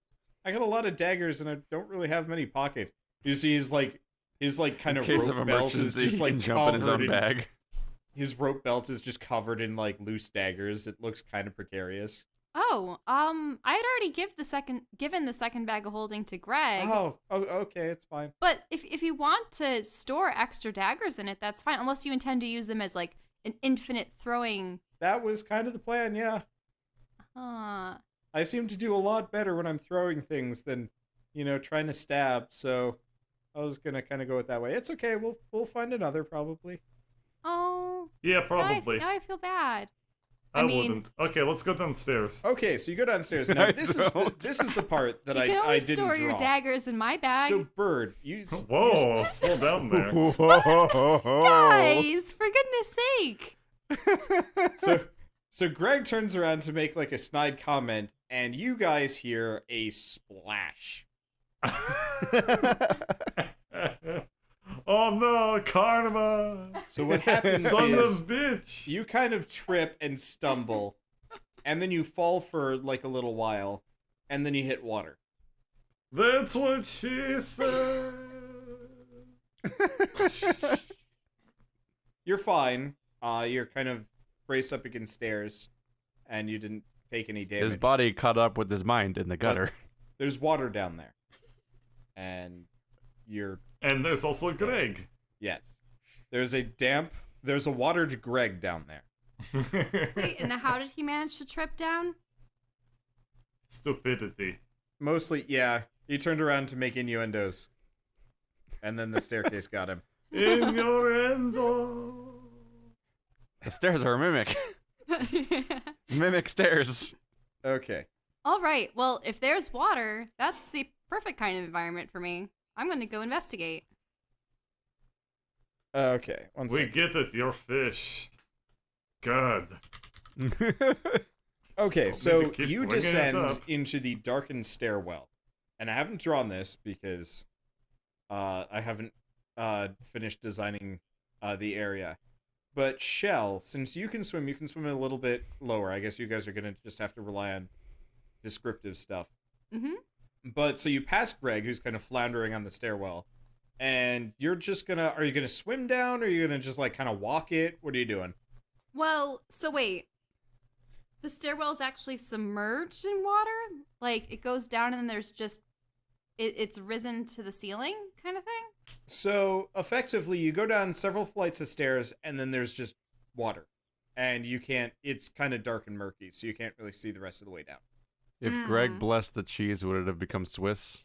I got a lot of daggers, and I don't really have many pockets. You see, his kind In of case rope of belt is emergency, just he like can jump in his own covered bag. His rope belt is just covered in like loose daggers. It looks kind of precarious. Oh, I had already given the second bag of holding to Greg. Oh, okay, it's fine. But if you want to store extra daggers in it, that's fine. Unless you intend to use them as like an infinite throwing. That was kind of the plan, yeah. I seem to do a lot better when I'm throwing things than, trying to stab. So I was gonna kind of go it that way. It's okay. We'll find another probably. Oh. Yeah, probably. Now I feel bad. I mean- wouldn't. Okay, let's go downstairs. Okay, so you go downstairs. Now I this don't. is the part that You can I only didn't store draw. your daggers in my bag. So Bird, you Whoa, slow down there. Guys, for goodness sake. so Greg turns around to make like a snide comment, and you guys hear a splash. Oh no, karma! So what happens Son is of bitch! you kind of trip and stumble, and then you fall for like a little while, and then you hit water. That's what she said. You're fine. You're kind of braced up against stairs, and you didn't take any damage. His body caught up with his mind in the gutter. There's water down there, and you're And there's also Greg. yes. There's a watered Greg down there. Wait, and how did he manage to trip down? Stupidity. Mostly, yeah. He turned around to make innuendos, and then the staircase got him. Innuendo. The stairs are a mimic. Mimic stairs. Okay. All right. Well, if there's water, that's the perfect kind of environment for me. I'm going to go investigate. Okay. One We second. get it, you're fish. God. Okay, Oh, so maybe keep you bringing it descend up. into the darkened stairwell, and I haven't drawn this because I haven't finished designing the area. But Shell, since you can swim a little bit lower. I guess you guys are gonna just have to rely on descriptive stuff. Mm-hmm. But so you pass Greg, who's kind of floundering on the stairwell, and you're just gonna. Are you gonna swim down, or are you gonna just like kind of walk it? What are you doing? Well, so wait. The stairwell is actually submerged in water? Like, it goes down and then there's just... It's risen to the ceiling kind of thing? So effectively, you go down several flights of stairs, and then there's just water, and you can't. It's kind of dark and murky, so you can't really see the rest of the way down. If Greg blessed the cheese, would it have become Swiss?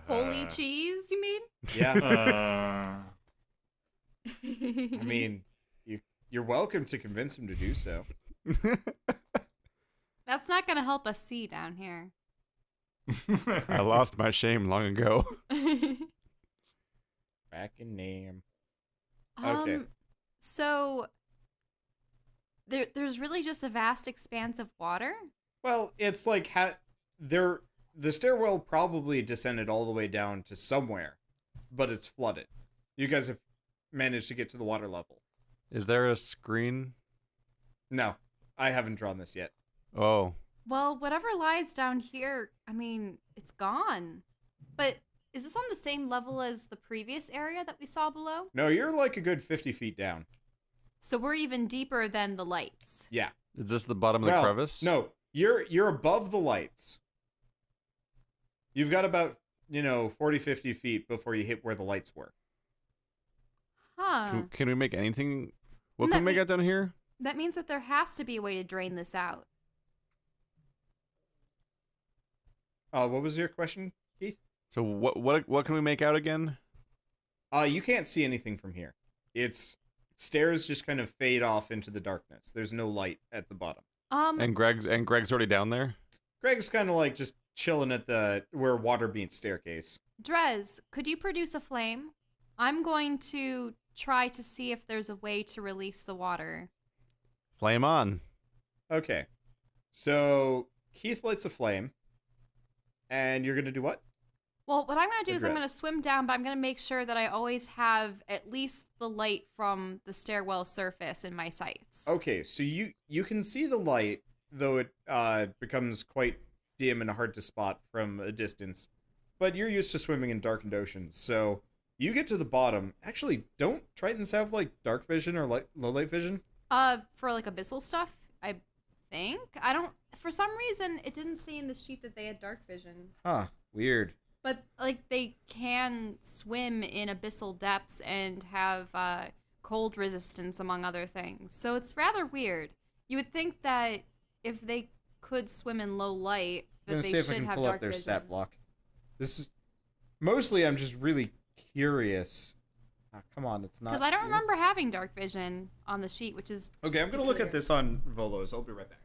Holy cheese, you mean? Yeah. I mean, you're welcome to convince him to do so. That's not going to help us see down here. I lost my shame long ago. Back in name. Okay. So there's really just a vast expanse of water? Well, it's like the stairwell probably descended all the way down to somewhere, but it's flooded. You guys have managed to get to the water level. Is there a screen? No, I haven't drawn this yet. Oh. Well, whatever lies down here, I mean, it's gone. But is this on the same level as the previous area that we saw below? No, you're like a good 50 feet down. So we're even deeper than the lights. Yeah. Is this the bottom of the crevice? No, you're above the lights. You've got about, 40, 50 feet before you hit where the lights were. Huh. Can we make anything? What Let can we me- make out down here? That means that there has to be a way to drain this out. What was your question, Keith? So what can we make out again? You can't see anything from here. It's stairs just kind of fade off into the darkness. There's no light at the bottom. And Greg's already down there. Greg's kind of like just chilling at where water meets staircase. Drez, could you produce a flame? I'm going to try to see if there's a way to release the water. Flame on. Okay. So Keith lights a flame. And you're going to do what? Well, what I'm going to do is I'm Drez. going to swim down, but I'm going to make sure that I always have at least the light from the stairwell surface in my sights. Okay, so you can see the light, though it becomes quite dim and hard to spot from a distance. But you're used to swimming in darkened oceans, so you get to the bottom. Actually, don't Tritons have like dark vision or low light vision? For like abyssal stuff, I think. I don't. For some reason, it didn't say in the sheet that they had dark vision. Huh. Weird. But like they can swim in abyssal depths and have cold resistance, among other things. So it's rather weird. You would think that if they could swim in low light, I'm that gonna they see if I should can have pull up dark their vision. stat block. This is mostly I'm just really curious. Come on, it's not. Because I don't here. remember having dark vision on the sheet, which is Okay, I'm gonna look at this on Volos. I'll be right back.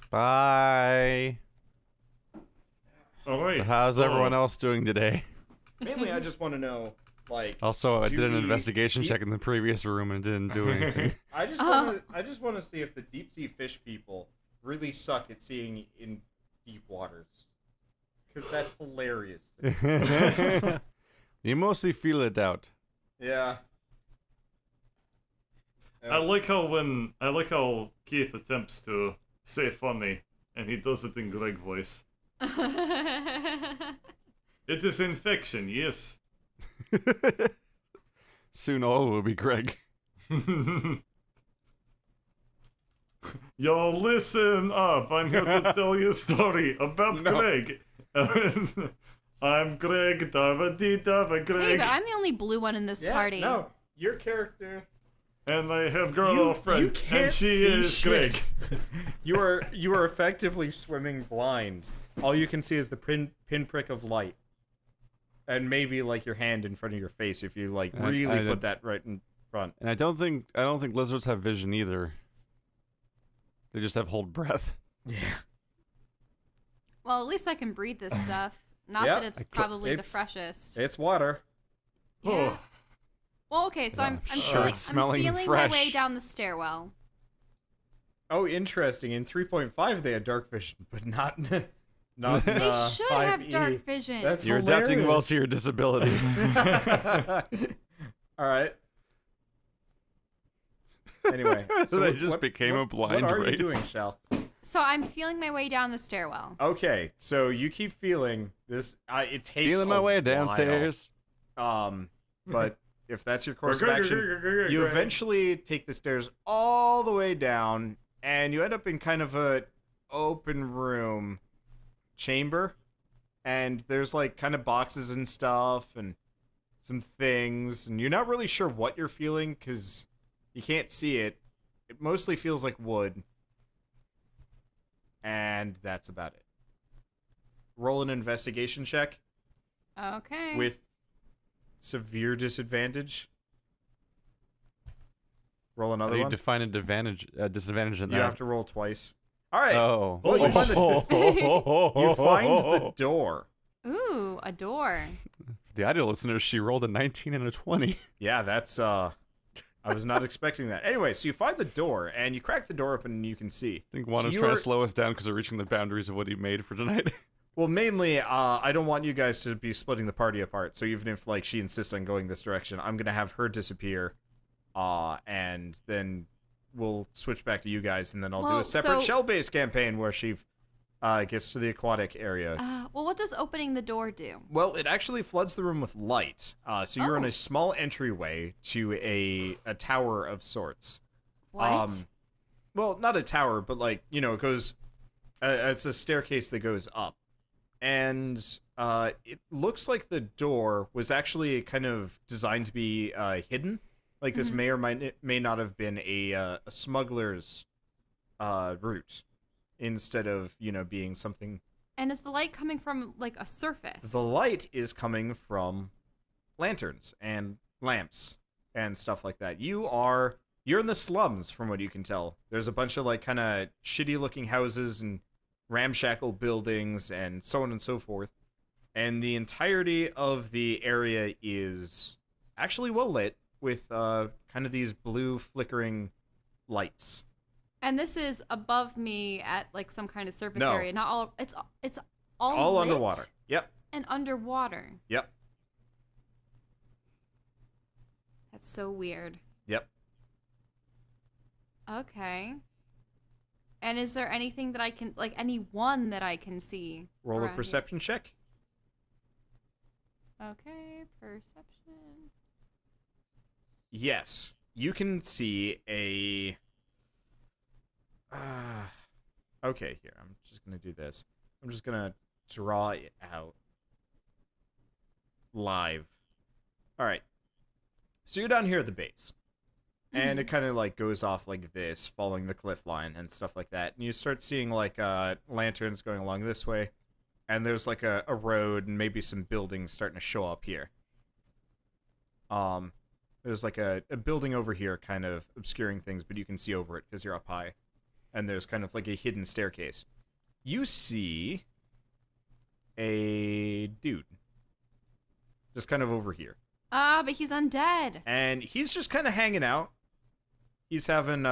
Bye. All right. So how's so- everyone else doing today? Mainly, I just want to know, like. Also, I did an Judy, investigation deep- check in the previous room and didn't do anything. I just want to see if the deep sea fish people really suck at seeing in deep waters, because that's hilarious. You mostly feel it out. Yeah. I like how Keith attempts to say funny, and he does it in Greg voice. It is infection, yes. Soon all will be Greg. Yo, listen up. I'm here to tell you a story about No. Greg. I'm Greg, Hey, Greg, but I'm the only blue one in this party. No, your character. and I have You girlfriend, can't and she see is shit. Greg. You are effectively swimming blind. All you can see is the pinprick of light, and maybe like your hand in front of your face if you like I really put did- that right in front. And I don't think lizards have vision either. They just have hold breath. Yeah. Well, at least I can breathe this stuff. Not Yeah, that it's I cou- probably the it's- freshest. It's water. Yeah. Well, okay, so I'm sure feeling, it's I'm smelling feeling my fresh. way down the stairwell. Oh, interesting. In 3.5, they had dark vision, but not in They should have 5e. dark vision. That's You're adapting well hilarious. to your disability. All right. Anyway, so They just became a blind What are race. you doing, Shell? So I'm feeling my way down the stairwell. Okay, so you keep feeling this. It takes Feeling my a way while. downstairs. But if that's your course of Go, action, you go ahead. eventually take the stairs all the way down, and you end up in kind of a open room chamber, and there's like kind of boxes and stuff and some things, and you're not really sure what you're feeling because you can't see it. It mostly feels like wood, and that's about it. Roll an investigation check Okay. with severe disadvantage. Roll How another do you one. define a disadvantage in that? You have to roll twice. All right. Oh. Well, you find you find the door. Ooh, a door. The audio listeners, she rolled a 19 and a 20. Yeah, that's I was not expecting that. Anyway, so you find the door and you crack the door open and you can see. I think Wanda's So trying you're- to slow us down because we're reaching the boundaries of what he made for tonight. Well, mainly, I don't want you guys to be splitting the party apart. So even if like she insists on going this direction, I'm gonna have her disappear, and then we'll switch back to you guys, and then I'll do Well, a separate so- shell-based campaign where she gets to the aquatic area. Well, what does opening the door do? Well, it actually floods the room with light. So you're in Oh. a small entryway to a tower of sorts. What? Well, not a tower, but like, you know, it goes it's a staircase that goes up. And it looks like the door was actually kind of designed to be hidden. Like this may or may not have been a smuggler's route instead of, you know, being something. And is the light coming from like a surface? The light is coming from lanterns and lamps and stuff like that. You're in the slums from what you can tell. There's a bunch of like kind of shitty looking houses and ramshackle buildings and so on and so forth. And the entirety of the area is actually well lit with kind of these blue flickering lights. And this is above me at like some kind of surface No. area. Not all. It's all All lit underwater. Yep. and underwater. Yep. That's so weird. Yep. Okay. And is there anything that I can like anyone that I can see? Roll a around here? perception check. Okay, perception. Yes. You can see a okay, here. I'm just going to do this. I'm just going to draw it out live. All right. So you're down here at the base. And it kind of like goes off like this, following the cliff line and stuff like that. And you start seeing like lanterns going along this way. And there's like a road and maybe some buildings starting to show up here. There's like a building over here kind of obscuring things, but you can see over it because you're up high. And there's kind of like a hidden staircase. You see a dude just kind of over here. But he's undead. And he's just kind of hanging out. He's having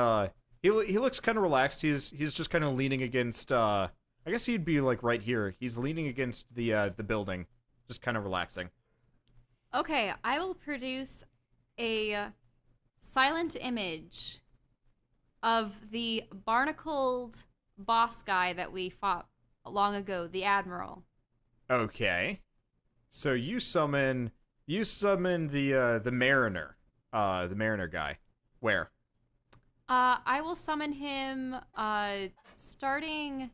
he looks kind of relaxed. He's just kind of leaning against I guess he'd be like right here. He's leaning against the building, just kind of relaxing. Okay, I will produce a silent image of the barnacled boss guy that we fought long ago, the Admiral. Okay. So you summon the Mariner. The Mariner guy. Where? I will summon him starting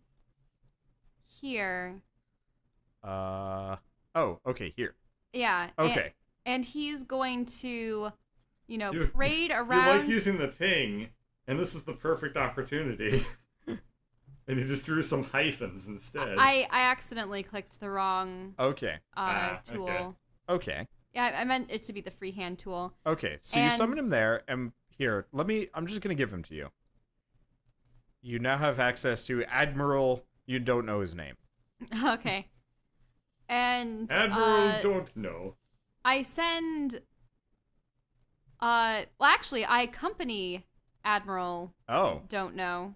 here. Oh, okay, here. Yeah. Okay. And he's going to, you know, You- parade You around. like using the ping, and this is the perfect opportunity. And he just drew some hyphens instead. I accidentally clicked the wrong Okay. tool. okay. Okay. Yeah, I meant it to be the freehand tool. Okay. So you And- summon him there, and here, I'm just gonna give him to you. You now have access to Admiral. You don't know his name. Okay. And Admiral don't know. I send Well, actually, I accompany Admiral Oh, Don't Know.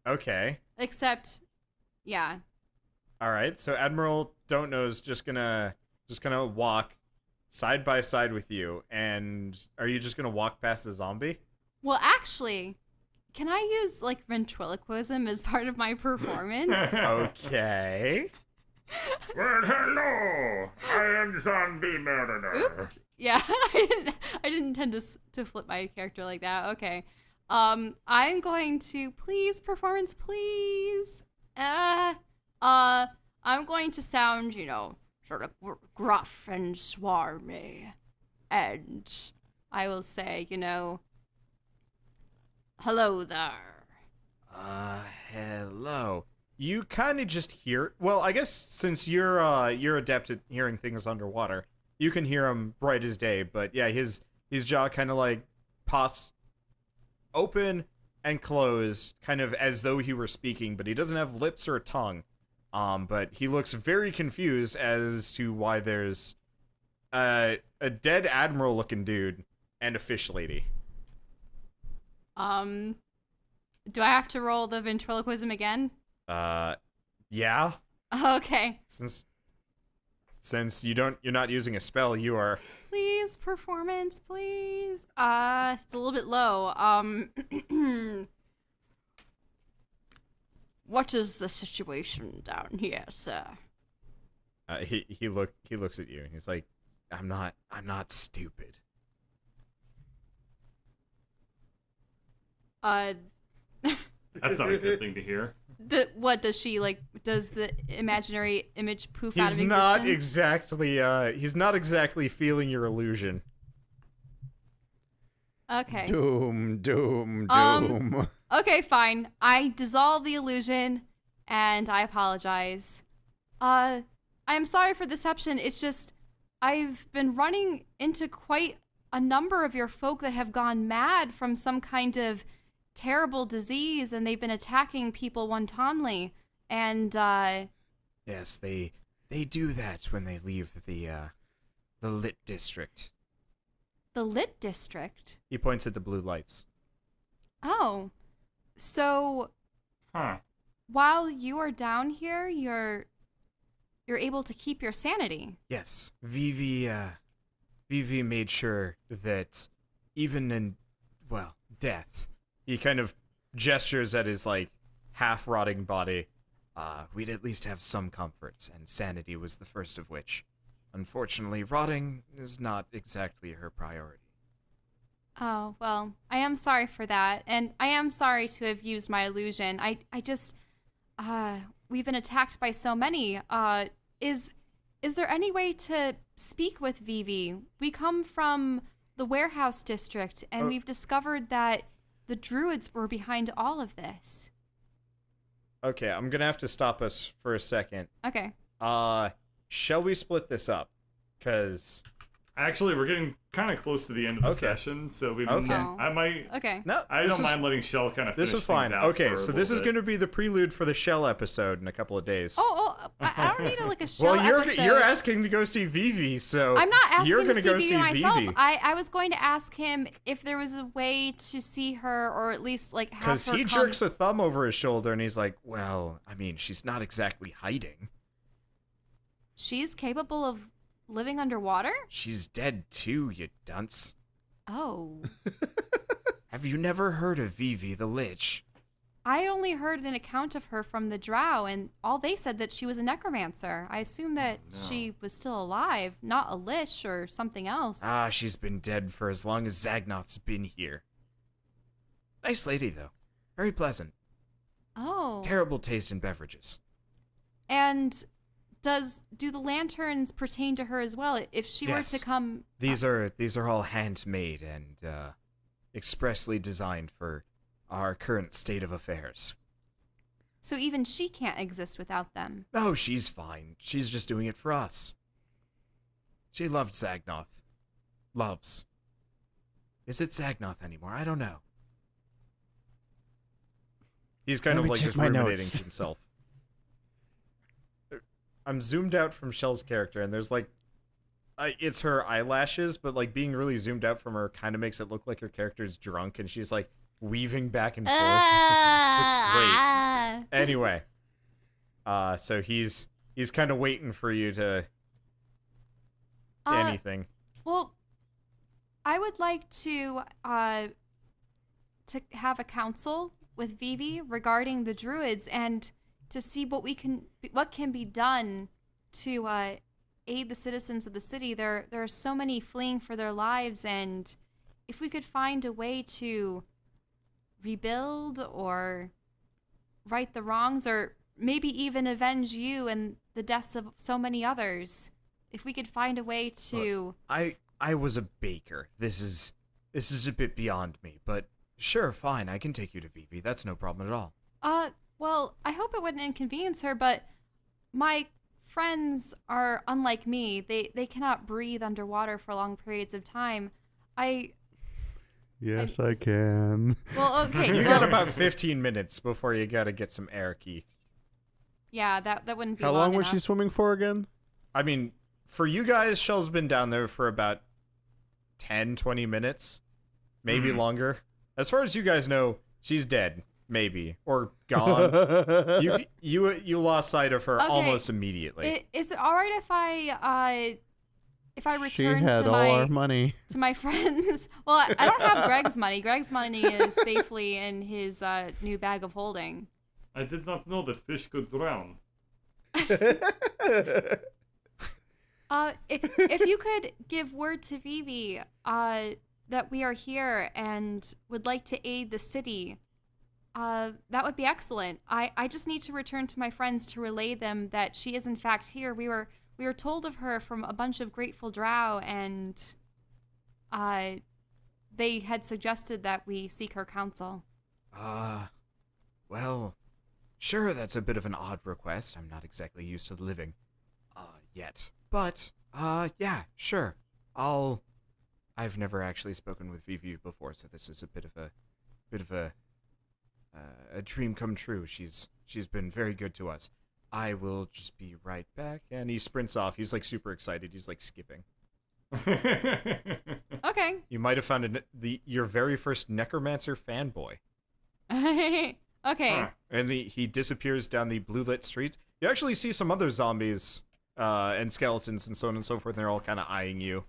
okay. Except, yeah. All right. So Admiral Don't Know's just gonna walk side by side with you, and are you just gonna walk past the zombie? Well, actually, can I use, like, ventriloquism as part of my performance? Okay. Well, hello! I am Zombie Murderer. Oops. Yeah, I didn't intend to flip my character like that. Okay. I'm going to performance, please. I'm going to sound, sort of gruff and swarmy, and I will say, hello there. Hello. You kind of just hear. Well, I guess since you're adept at hearing things underwater, you can hear him bright as day. But yeah, his jaw kind of like pops open and closed, kind of as though he were speaking, but he doesn't have lips or a tongue. But he looks very confused as to why there's a dead admiral-looking dude and a fish lady. Do I have to roll the ventriloquism again? Yeah. Okay. Since you're not using a spell, you are. Please, performance, please. It's a little bit low. What is the situation down here, sir? He looks at you and he's like, I'm not stupid. That's not a good thing to hear. What does she like? Does the imaginary image poof out of He's not exactly feeling your illusion. Okay. Doom. Okay, fine. I dissolve the illusion, and I apologize. I am sorry for deception. It's just I've been running into quite a number of your folk that have gone mad from some kind of terrible disease, and they've been attacking people wantonly. And yes, they do that when they leave the lit district. The lit district. He points at the blue lights. Oh, so while you are down here, you're able to keep your sanity. Yes, Vivi made sure that even in death, he kind of gestures at his like half-rotting body. We'd at least have some comforts, and sanity was the first of which. Unfortunately, rotting is not exactly her priority. Oh, well, I am sorry for that, and I am sorry to have used my illusion. I just, we've been attacked by so many. Is there any way to speak with Vivi? We come from the warehouse district, and we've discovered that the druids were behind all of this. Okay, I'm gonna have to stop us for a second. Okay. Shall we split this up? Because Actually, we're getting kind of close to the end of the Okay. session, so we Okay. I might. Okay. no, I don't mind letting Shell kind of finish this is things fine. out Okay, for a so this is little going to be the prelude for the Shell episode in a couple of days. I don't need like a show well, you're episode. asking to go see Vivi, so I'm not asking you're to gonna see go Vivi see myself. Vivi. I was going to ask him if there was a way to see her, or at least like have her Because he come. jerks a thumb over his shoulder and he's like, well, I mean, she's not exactly hiding. She's capable of living underwater? She's dead too, you dunce. Oh. Have you never heard of Vivi the Lich? I only heard an account of her from the Drow, and all they said that she was a necromancer. I assumed that she was still alive, not a Lich or something else. Ah, she's been dead for as long as Zagnoth's been here. Nice lady, though. Very pleasant. Oh. Terrible taste in beverages. And do the lanterns pertain to her as well? If she were Yes. to come... These are all handmade and expressly designed for our current state of affairs. So even she can't exist without them. Oh, she's fine. She's just doing it for us. She loved Zagnoth. Loves. Is it Zagnoth anymore? I don't know. He's kind Let of me like check just my ruminating notes. to himself. I'm zoomed out from Shell's character, and there's like it's her eyelashes, but like being really zoomed out from her kind of makes it look like her character's drunk, and she's like weaving back and forth. It's great. Anyway, so he's kind of waiting for you to anything. Well, I would like to have a council with Vivi regarding the druids and to see what can be done to aid the citizens of the city. There are so many fleeing for their lives, and if we could find a way to rebuild or right the wrongs, or maybe even avenge you and the deaths of so many others, if we could find a way to... Look, I was a baker. This is a bit beyond me, but sure, fine, I can take you to Vivi. That's no problem at all. Well, I hope it wouldn't inconvenience her, but my friends are unlike me. They cannot breathe underwater for long periods of time. Yes, I can. Well, okay. You got about 15 minutes before you gotta get some air, Keith. Yeah, that wouldn't be How long long was enough. she swimming for again? I mean, for you guys, Shell's been down there for about 10, 20 minutes. Maybe longer. As far as you guys know, she's dead. Maybe. Or gone. You lost sight of her Okay. almost immediately. Is it all right if I return She had to all our money. my friends? Well, I don't have Greg's money. Greg's money is safely in his new bag of holding. I did not know that fish could drown. If you could give word to Vivi that we are here and would like to aid the city, that would be excellent. I just need to return to my friends to relay them that she is in fact here. We were told of her from a bunch of grateful drow, and they had suggested that we seek her counsel. Well, sure, that's a bit of an odd request. I'm not exactly used to the living, yet. But, yeah, sure. I've never actually spoken with Vivi before, so this is a bit of a dream come true. She's been very good to us. I will just be right back. And he sprints off. He's like super excited. He's like skipping. Okay. You might have found your very first necromancer fanboy. Okay. And he disappears down the blue lit street. You actually see some other zombies and skeletons and so on and so forth. And they're all kind of eyeing you,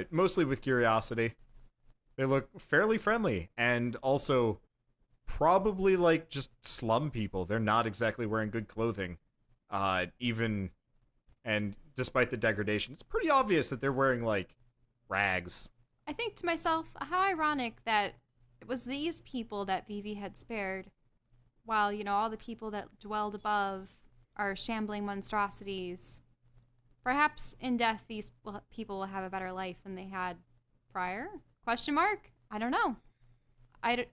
mostly with curiosity. They look fairly friendly and also probably like just slum people. They're not exactly wearing good clothing, and despite the degradation, it's pretty obvious that they're wearing like rags. I think to myself, how ironic that it was these people that Vivi had spared, while, all the people that dwelled above are shambling monstrosities. Perhaps in death, these people will have a better life than they had prior? Question mark? I don't know.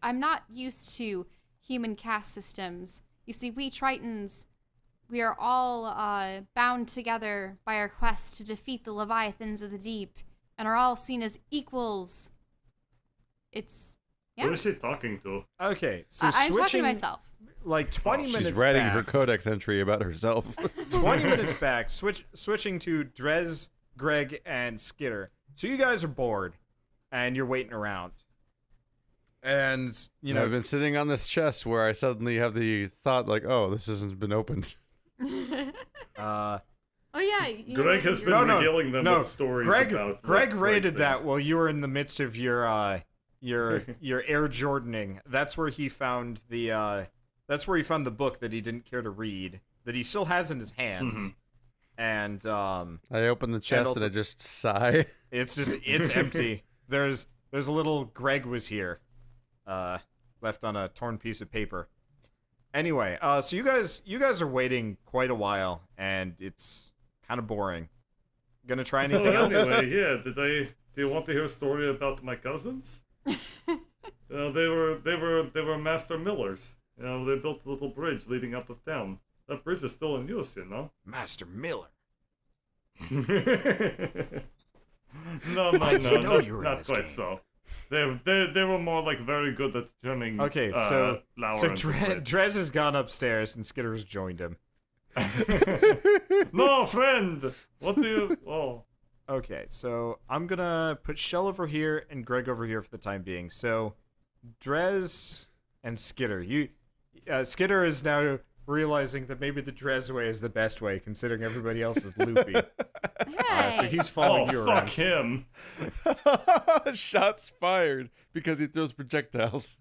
I'm not used to human caste systems. You see, we Tritons, we are all bound together by our quest to defeat the Leviathans of the deep, and are all seen as equals. It's... Yeah. Who is she talking to? Okay, so I'm talking switching to myself. like 20 minutes She's writing back. her codex entry about herself. 20 minutes back, switching to Drez, Greg, and Skitter. So you guys are bored, and you're waiting around. And, I've been sitting on this chest where I suddenly have the thought, like, oh, this hasn't been opened. Oh yeah. Greg has been regaling them with stories about Greg raided things. that while you were in the midst of your Air Jordaning. That's where he found the book that he didn't care to read, that he still has in his hands. Mm-hmm. And I open the chest also- and I just sigh. it's empty. There's a little Greg was here, left on a torn piece of paper. Anyway, so you guys are waiting quite a while, and it's kind of boring. Gonna try anything else? Anyway, yeah. Do you want to hear a story about my cousins? They were master millers. They built a little bridge leading out of town. That bridge is still in use, Master Miller. No, not quite so. They were more like very good at turning. Okay, flour so into bread. Drez has gone upstairs, and Skitter's joined him. No, friend. What do you? Oh. Okay, so I'm gonna put Shell over here and Greg over here for the time being. So, Drez and Skitter. Skitter is now realizing that maybe the Drez way is the best way, considering everybody else is loopy. Hey. So he's following Oh, you fuck around. him. Shots fired because he throws projectiles.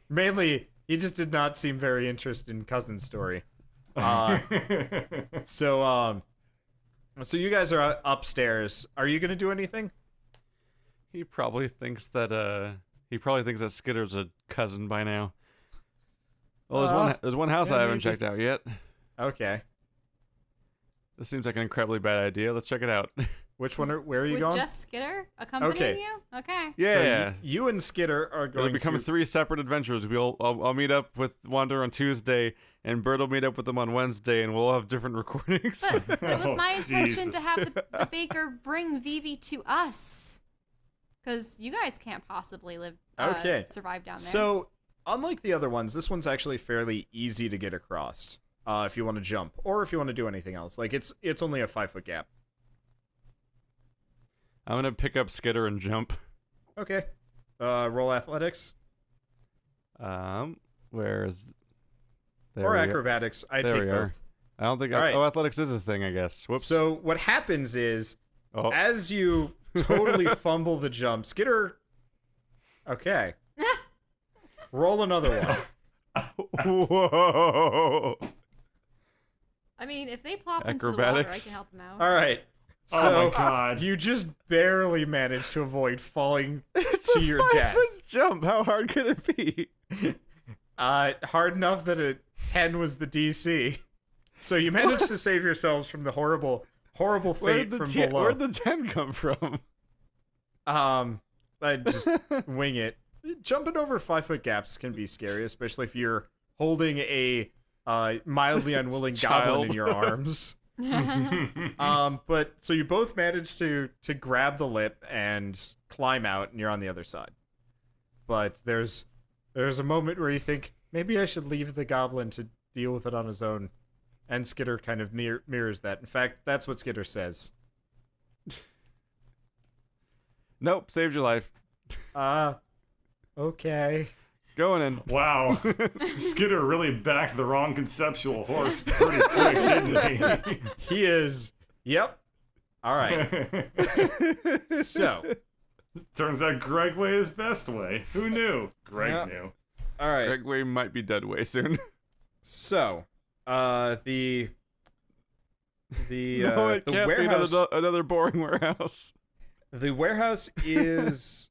Mainly, he just did not seem very interested in Cousin's story. So you guys are upstairs. Are you gonna do anything? He probably thinks that Skitter's a cousin by now. Well, there's one house yeah, I haven't maybe. checked out yet. Okay. This seems like an incredibly bad idea. Let's check it out. Where are you With going? just Skitter accompanying Okay. you? Okay. Yeah. So you and Skitter are It'll going become to 3 separate adventures. I'll meet up with Wander on Tuesday, and Bert will meet up with them on Wednesday, and we'll have different recordings. But it was my Oh, intention to Jesus. have the baker bring Vivi to us. Because you guys can't possibly survive down there. So, unlike the other ones, this one's actually fairly easy to get across. If you want to jump, or if you want to do anything else. Like, it's only a 5-foot gap. I'm gonna pick up Skitter and jump. Okay. Roll athletics. Where's there or we go. acrobatics. I There take we both. are. I don't think. All right. Athletics is a thing, I guess. Whoops. So, what happens is, Oh. as you totally fumble the jump, Skitter... Okay. Roll another one. Whoa! I mean, if they plop into the water, I Acrobatics. can help them out. All right. Oh So, my god. you just barely managed to avoid falling It's to a your 5-foot death. jump. How hard could it be? Hard enough that a 10 was the DC. So you managed to save yourselves from the horrible fate from below. Where'd the 10 come from? I just wing it. Jumping over 5-foot gaps can be scary, especially if you're holding a mildly unwilling goblin Child. in your arms. But so you both managed to grab the lip and climb out, and you're on the other side. But there's a moment where you think maybe I should leave the goblin to deal with it on his own, and Skitter kind of mirrors that. In fact, that's what Skitter says. Nope, saved your life. Okay. Going in. Wow. Skitter really backed the wrong conceptual horse pretty quick, didn't he? He is. Yep. All right. So. Turns out Greg way is best way. Who knew? Greg Yeah. knew. All right. Gregway might be dead way soon. So, the No, it the can't warehouse. be another boring warehouse. The warehouse is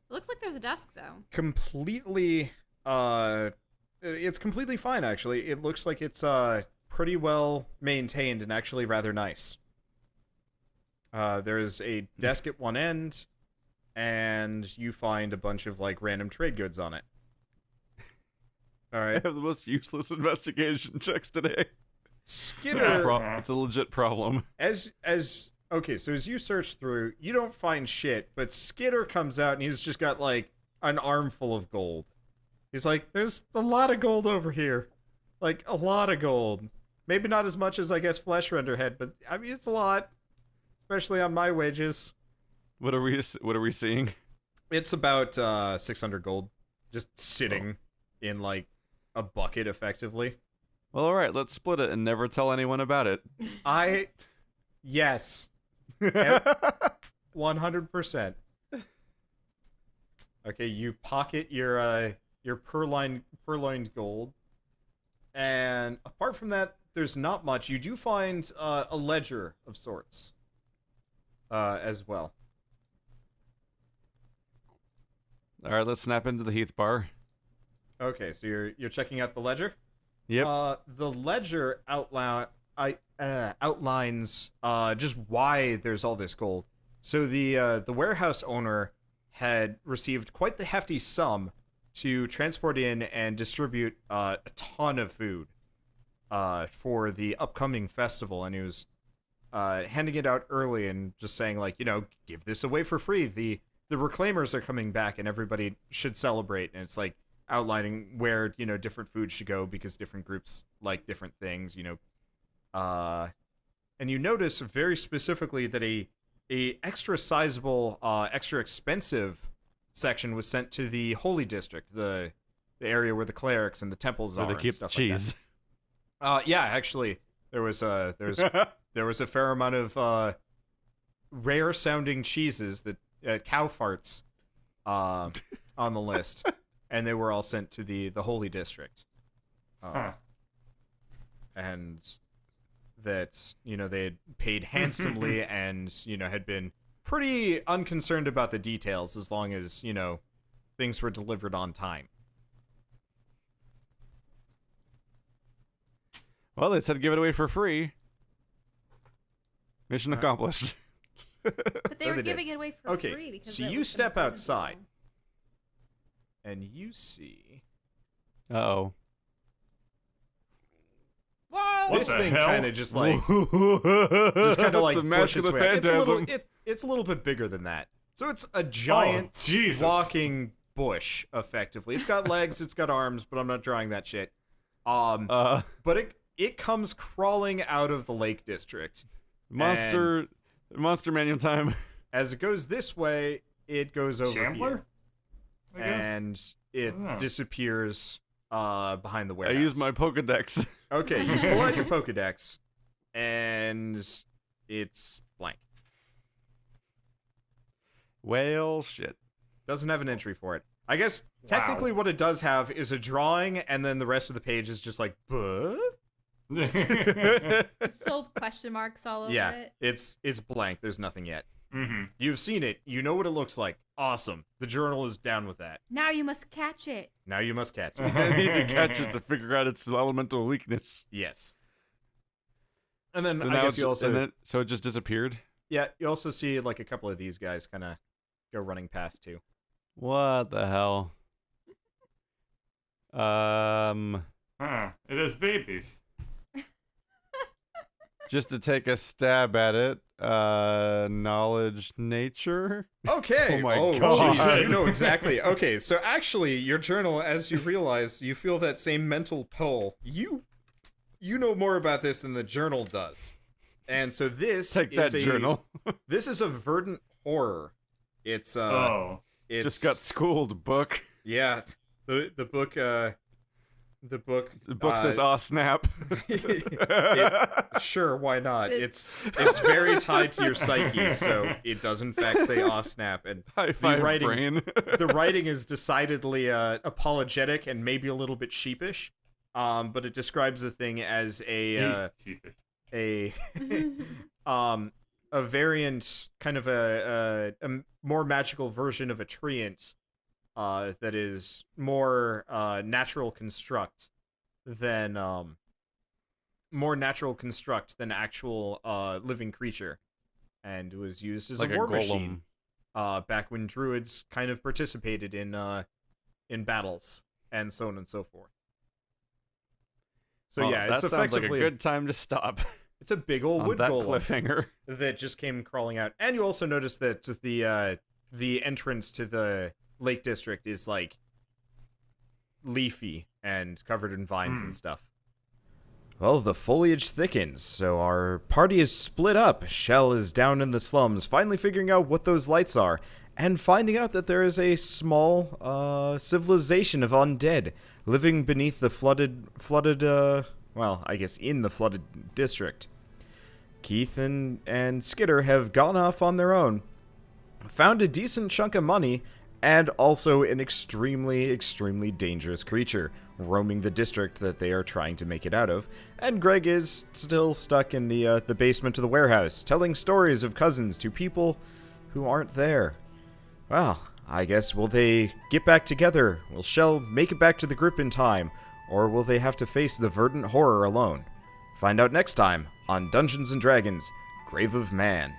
It looks like there's a desk, though. completely. It's completely fine actually. It looks like it's pretty well maintained and actually rather nice. There's a desk at one end, and you find a bunch of like random trade goods on it. All I right, have the most useless investigation checks today. Skitter. It's a legit problem. As okay, so as you search through, you don't find shit, but Skitter comes out and he's just got like an armful of gold. He's like, "There's a lot of gold over here, like a lot of gold. Maybe not as much as I guess Flesh Render had, but I mean it's a lot, especially on my wages." What are we seeing? It's about 600 gold, just sitting in like a bucket, effectively. Well, all right, let's split it and never tell anyone about it. Yes. 100%. Okay, you pocket your purloined gold, and apart from that, there's not much. You do find a ledger of sorts, as well. All right, let's snap into the Heath bar. Okay, so you're checking out the ledger. Yep. The ledger outlines just why there's all this gold. So the warehouse owner had received quite the hefty sum to transport in and distribute a ton of food for the upcoming festival, and he was handing it out early and just saying like, give this away for free. The reclaimers are coming back and everybody should celebrate, and it's like outlining where different foods should go because different groups like different things, and and you notice very specifically that a extra sizable, extra expensive section was sent to the Holy District, the area where the clerics and the temples Where are they and keep stuff cheese. like that. Yeah, actually, there was a fair amount of rare sounding cheeses that cow farts on the list, and they were all sent to the Holy District. And that, they had paid handsomely and, had been pretty unconcerned about the details as long as, things were delivered on time. Well, they said give it away for free. Mission accomplished. But they No, were they did. giving it away for Okay, free because so it you was step gonna be outside. available. And you see Uh-oh. Whoa! What this the thing hell? kind of just like the mask of pushes the way. phantasm. It's a little bit bigger than that. So it's a giant Jesus. walking bush, effectively. It's got legs, it's got arms, but I'm not drawing that shit. But it comes crawling out of the Lake District. monster manual time. As it goes this way, it goes over Chandler? I here, guess. and it Oh. disappears behind the I warehouse. used my Pokedex. Okay, you pull out your Pokedex, and it's blank. Well, shit. Doesn't have an entry for it. I guess technically what it does have is a drawing, and then the rest of the page is just like, buh? It's still question marks all over Yeah, it. it's blank. There's nothing yet. Mm-hmm. You've seen it. You know what it looks like. Awesome. The journal is down with that. Now you must catch it. Now you must catch it. I need to catch it to figure out its elemental weakness. Yes. And then So I now guess you also so it just disappeared. yeah, you also see like a couple of these guys kind of go running past too. What the hell? It is babies. Just to take a stab at it. Knowledge nature. Okay. Oh my God. geez, you know exactly. Okay, so actually, your journal, as you realize, you feel that same mental pull. You know more about this than the journal does, and so this Take is that journal. This is a verdant horror. It's it's Just got schooled, book. yeah. The book The book says, "Aw, snap." Sure, why not? It's- It's very tied to your psyche, so it does in fact say "aw snap," and High five, writing- brain. the writing is decidedly apologetic and maybe a little bit sheepish. But it describes the thing as a variant, kind of a more magical version of a treant that is more natural construct than actual living creature, and was used as Like a a war golem. machine back when druids kind of participated in battles and so on and so forth. So Well, yeah, that it's sounds like a effectively good time to stop it's a big old on wood that golem cliffhanger. that just came crawling out. And you also notice that the entrance to the Lake District is like leafy and covered in vines and stuff. Well, the foliage thickens, so our party is split up. Shell is down in the slums, finally figuring out what those lights are, and finding out that there is a small civilization of undead living beneath the flooded, well, I guess in the flooded district. Keith and Skitter have gone off on their own, found a decent chunk of money, and also an extremely, extremely dangerous creature roaming the district that they are trying to make it out of. And Greg is still stuck in the basement of the warehouse, telling stories of cousins to people who aren't there. Well, I guess will they get back together? Will Shell make it back to the group in time? Or will they have to face the verdant horror alone? Find out next time on Dungeons & Dragons: Grave of Man.